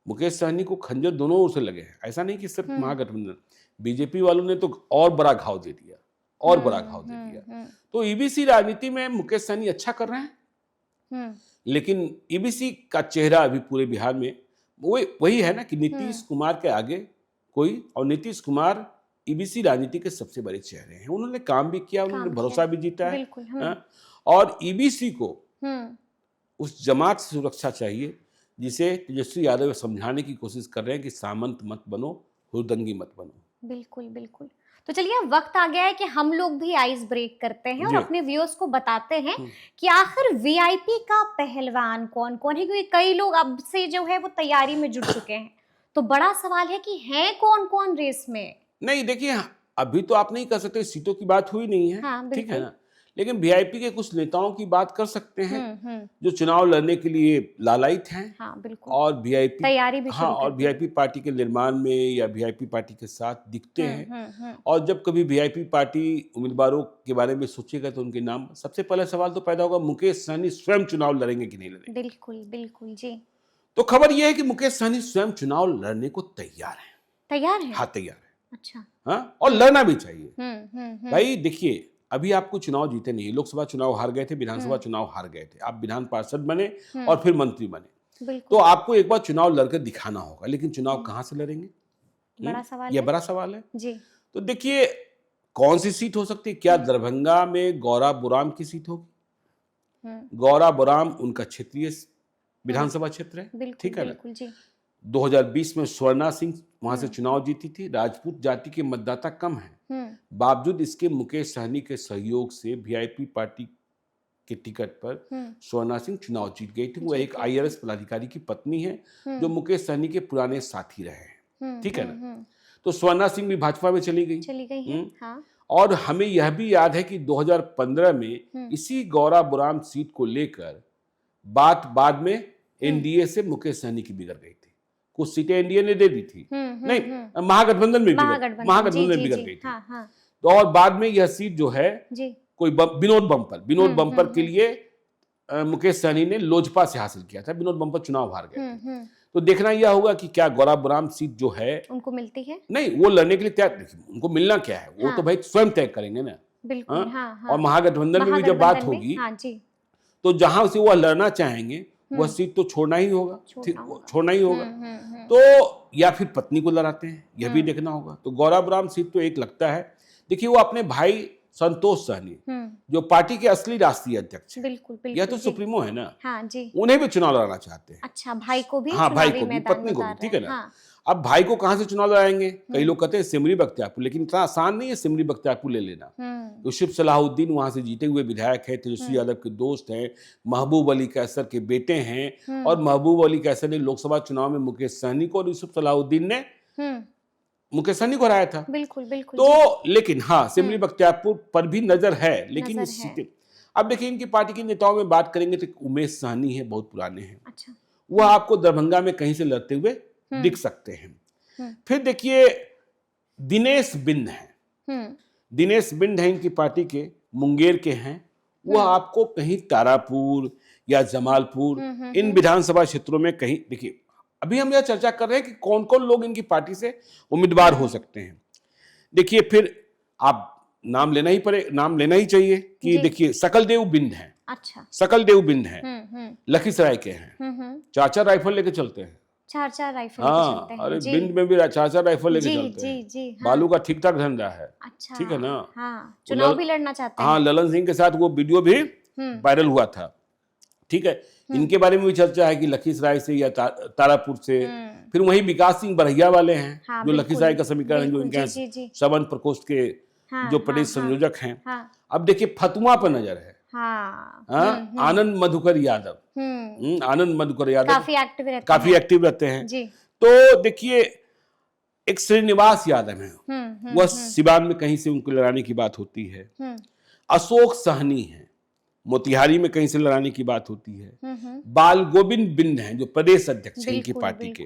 मुकेश सहनी को खंजर दोनों ओर से लगे हैं, ऐसा नहीं कि सिर्फ महागठबंधन, बीजेपी वालों ने तो और बड़ा घाव दे दिया। तो ईबीसी राजनीति में मुकेश सहनी अच्छा कर रहे हैं, लेकिन ईबीसी का चेहरा अभी पूरे बिहार में वही है ना कि नीतीश कुमार के आगे कोई, और नीतीश कुमार ईबीसी राजनीति के सबसे बड़े चेहरे हैं। उन्होंने काम भी किया, उन्होंने भरोसा भी जीता है। और ईबीसी को उस जमात से सुरक्षा चाहिए जिसे तेजस्वी यादव समझाने की कोशिश कर रहे हैं कि सामंत मत बनो, हुरदंगी मत बनो। बिल्कुल। तो चलिए वक्त आ गया है कि हम लोग भी आइस ब्रेक करते हैं और अपने व्यूअर्स को बताते हैं कि आखिर वीआईपी का पहलवान कौन कौन है, क्योंकि कई लोग अब से जो है वो तैयारी में जुट चुके हैं। तो बड़ा सवाल है कि है कौन कौन रेस में? नहीं देखिए, अभी तो आप नहीं कर सकते, सीटों की बात हुई नहीं है, हाँ, ठीक है ना। लेकिन वीआईपी के कुछ नेताओं की बात कर सकते हैं जो चुनाव लड़ने के लिए लालायित हैं। हाँ, बिल्कुल। और वीआईपी तैयारी भी हाँ, और वीआईपी पार्टी के निर्माण में या वीआईपी पार्टी के साथ दिखते हैं। और जब कभी वीआईपी पार्टी उम्मीदवारों के बारे में सोचेगा तो उनके नाम, सबसे पहला सवाल तो पैदा होगा मुकेश सहनी स्वयं चुनाव लड़ेंगे कि नहीं लड़ेंगे। बिल्कुल जी। तो खबर यह है कि मुकेश सहनी स्वयं चुनाव लड़ने को तैयार है। हाँ, तैयार है। अच्छा। हाँ, और लड़ना भी चाहिए। भाई देखिए, अभी आपको चुनाव जीते नहीं, लोकसभा चुनाव हार गए थे, विधानसभा चुनाव हार गए थे, आप विधान पार्षद बने और फिर मंत्री बने, तो आपको एक बार चुनाव लड़कर दिखाना होगा। लेकिन चुनाव कहां से लड़ेंगे, यह बड़ा सवाल है जी। तो देखिए, कौन सी सीट हो सकती है? क्या दरभंगा में गौरा बुराम की सीट होगी? गौरा बुराम उनका क्षेत्रीय विधानसभा क्षेत्र है, ठीक है ना। 2020 में स्वर्णा सिंह वहां से चुनाव जीती थी। राजपूत जाति के मतदाता कम हैं, बावजूद इसके मुकेश सहनी के सहयोग से वीआईपी पार्टी के टिकट पर स्वर्णा सिंह चुनाव जीत गई थी। वो एक आईआरएस पदाधिकारी की पत्नी है जो मुकेश सहनी के पुराने साथी रहे हैं, ठीक है ना। तो स्वर्णा सिंह भी भाजपा में चली गई। हाँ। और हमें यह भी याद है कि 2015 में इसी गौरा बुराम सीट को लेकर बात बाद में एनडीए से मुकेश सहनी की बिगड़ गई थी। कुछ सीटें एनडीए ने दे दी थी, नहीं महागठबंधन में बिगड़ गई थी। और बाद में यह सीट जो है कोई विनोद बम्पर के लिए मुकेश सहनी ने लोजपा से हासिल किया था। विनोद बम्पर चुनाव हार गए थे। तो देखना यह होगा कि क्या गौराबुराम सीट जो है उनको मिलती है, नहीं वो लड़ने के लिए तैयार, उनको मिलना क्या है वो तो भाई स्वयं तय करेंगे ना। बिल्कुल। और महागठबंधन में भी जब बात होगी तो जहां से वो लड़ना चाहेंगे वह सीट तो छोड़ना ही होगा, छोड़ना ही होगा। तो या फिर पत्नी को लड़ाते हैं, यह भी देखना होगा। तो गौराबुराम सीट तो एक लगता है, देखिए वो अपने भाई संतोष सहनी जो पार्टी के असली राष्ट्रीय अध्यक्ष हैं, बिल्कुल बिल्कुल, यह तो सुप्रीमो है ना। हाँ जी, उन्हें भी चुनाव लड़ाना चाहते हैं। अच्छा, भाई को भी, हाँ भाई को भी, मैदान पत्नी को में भी, ठीक है ना। हाँ। अब भाई को कहां से चुनाव लड़ाएंगे? कई लोग कहते हैं सिमरी बख्तियारपुर, लेकिन इतना आसान नहीं है सिमरी बख्तियारपुर ले लेना। यूसुफ सलाहुद्दीन वहां से जीते हुए विधायक है, तेजस्वी यादव के दोस्त हैं, महबूब अली कैसर के बेटे हैं, और महबूब अली कैसर ने लोकसभा चुनाव में मुकेश सहनी को और यूसुफ सलाहुद्दीन ने मुकेश सहनी को हराया था। बिल्कुल बिल्कुल। तो लेकिन हाँ, सिमरी बख्तियारपुर पर भी नजर है, लेकिन इस सीटें अब देखिए इनकी पार्टी के नेताओं में बात करेंगे तो उमेश सहनी है, बहुत पुराने हैं। अच्छा, वह आपको दरभंगा में कहीं से लड़ते हुए दिख सकते हैं। फिर देखिए दिनेश बिंद हैं। दिनेश बिंद हैं इनकी पार्टी के, मुंगेर के हैं। वह आपको कहीं तारापुर या जमालपुर इन विधानसभा क्षेत्रों में कहीं, देखिए अभी हम यह चर्चा कर रहे हैं कि कौन कौन लोग इनकी पार्टी से उम्मीदवार हो सकते हैं। देखिए फिर आप नाम लेना ही चाहिए कि देखिए सकलदेव बिंद हैं। अच्छा, सकलदेव बिंद हैं, लखीसराय के हैं। 4 राइफल लेके चलते हैं। 4 राइफल हाँ, अरे बिंद में भी 4 राइफल लेके चलते हैं। जी, हाँ। बालू का ठीक ठाक धंधा है। अच्छा, ठीक है ना। हाँ, चुनाव भी लड़ना चाहते हैं। हाँ, ललन सिंह के साथ वो वीडियो भी वायरल हुआ था। ठीक है, इनके बारे में भी चर्चा है कि लखीसराय से या तारापुर से। फिर वही विकास सिंह बरहिया वाले हैं, हाँ, जो लखीसराय का समीकरण है, जो इनके श्रवण प्रकोष्ठ के जो प्रदेश संयोजक हैं। अब देखिए फतुआ पर नजर है। आनंद मधुकर यादव, आनंद मधुकर यादव काफी एक्टिव रहते हैं। तो देखिए एक श्रीनिवास यादव है, वह सिवान में कहीं से उनको लड़ाने की बात होती है। अशोक सहनी है, मोतिहारी में कहीं से लड़ाने की बात होती है। बाल गोविंद बिंद हैं जो प्रदेश अध्यक्ष हैं इनकी पार्टी के,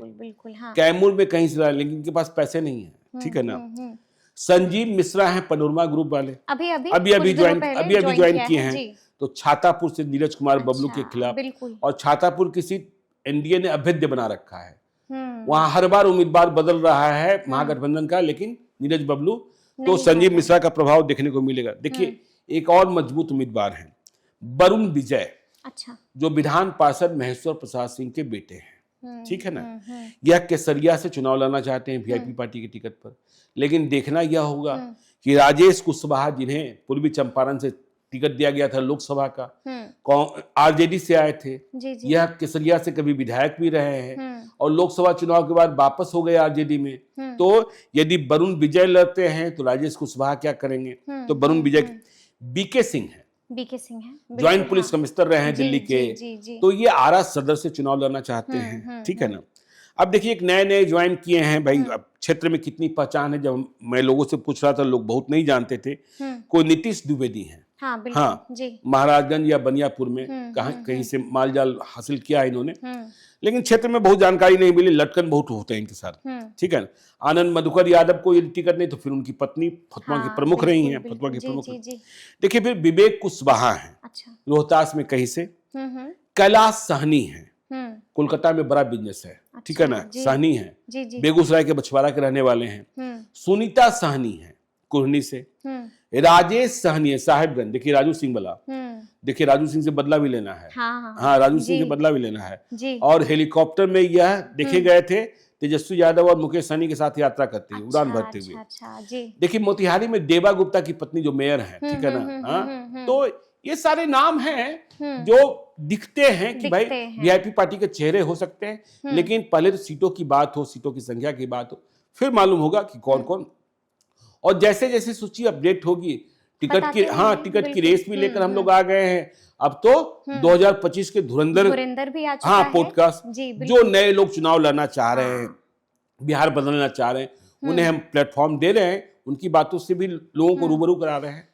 कैमूर में कहीं से लड़ा, लेकिन इनके पास पैसे नहीं है। ठीक है ना। संजीव मिश्रा हैं पनोरमा ग्रुप वाले, अभी ज्वाइन किए हैं। तो छातापुर से नीरज कुमार बबलू के खिलाफ, और छातापुर की सीट एनडीए ने अभेद्य बना रखा है। वहां हर बार उम्मीदवार बदल रहा है महागठबंधन का, लेकिन नीरज बबलू तो संजीव मिश्रा का प्रभाव देखने को मिलेगा। देखिए एक और मजबूत उम्मीदवार है वरुण विजय। अच्छा, जो विधान पार्षद महेश्वर प्रसाद सिंह के बेटे हैं। ठीक है ना। यह केसरिया से चुनाव लड़ना चाहते हैं वीआईपी पार्टी के टिकट पर, लेकिन देखना यह होगा कि राजेश कुशवाहा, जिन्हें पूर्वी चंपारण से टिकट दिया गया था लोकसभा का, आरजेडी से आए थे, यह केसरिया से कभी विधायक भी रहे हैं और लोकसभा चुनाव के बाद वापस हो गए आरजेडी में। तो यदि वरुण विजय लड़ते हैं तो राजेश कुशवाहा क्या करेंगे? तो वरुण विजय बीके सिंह है, ज्वाइंट पुलिस कमिश्नर रहे हैं दिल्ली के, तो ये आरा सदर से चुनाव लड़ना चाहते हैं। ठीक है ना। अब देखिए एक नए ज्वाइन किए हैं भाई, अब क्षेत्र में कितनी पहचान है, जब मैं लोगों से पूछ रहा था लोग बहुत नहीं जानते थे। कोई नीतीश द्विवेदी हैं। हाँ, महाराजगंज या बनियापुर में कहीं से मालजाल हासिल किया है इन्होंने, लेकिन क्षेत्र में बहुत जानकारी नहीं मिली, लटकन बहुत होते हैं इनके साथ। ठीक है। आनंद मधुकर यादव को यदि टिकट नहीं तो फिर उनकी पत्नी फतुआ की प्रमुख रही हैं, फतुआ की प्रमुख। देखिए फिर विवेक कुशवाहा हैं, रोहतास में कहीं से। कैलाश सहनी है, कोलकाता में बड़ा बिजनेस है। ठीक है ना, सहनी है, बेगूसराय के बछवाड़ा के रहने वाले हैं। सुनीता सहनी है कुर्नी से। राजेश सहनी है साहेबगंज, देखिए राजू सिंह वाला, देखिए राजू सिंह से बदला भी लेना है। हाँ, राजू सिंह से बदला भी लेना है। और हेलीकॉप्टर में यह देखे गए थे तेजस्वी यादव और मुकेश सहनी के साथ यात्रा करते हुए, उड़ान भरते हुए। देखिए मोतिहारी में देवा गुप्ता की पत्नी जो मेयर है, ठीक है ना। तो ये सारे नाम हैं जो दिखते हैं कि भाई वीआईपी पार्टी के चेहरे हो सकते हैं, लेकिन पहले तो सीटों की बात हो, सीटों की संख्या की बात हो, फिर मालूम होगा कि कौन कौन। और जैसे जैसे सूची अपडेट होगी टिकट की रेस भी लेकर हम लोग आ गए हैं। अब तो 2025 के धुरंधर भी आ चुका है। पॉडकास्ट, जो नए लोग चुनाव लड़ना चाह रहे हैं, बिहार बदलना चाह रहे हैं, उन्हें हम प्लेटफॉर्म दे रहे हैं, उनकी बातों से भी लोगों को रूबरू करा रहे हैं।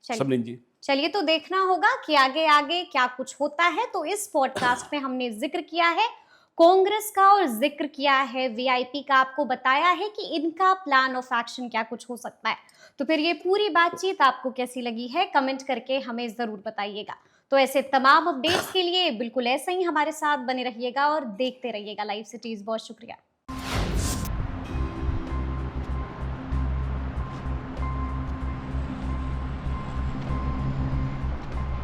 समरीन जी, चलिए तो देखना होगा कि आगे आगे क्या कुछ होता है। तो इस पॉडकास्ट में हमने जिक्र किया है कांग्रेस का और जिक्र किया है, वीआईपी का आपको बताया है कि इनका प्लान ऑफ एक्शन क्या कुछ हो सकता है। तो फिर ये पूरी बातचीत आपको कैसी लगी है, कमेंट करके हमें जरूर बताइएगा। तो ऐसे तमाम अपडेट्स के लिए बिल्कुल ऐसे ही हमारे साथ बने रहिएगा और देखते रहिएगा लाइव सिटीज। बहुत शुक्रिया।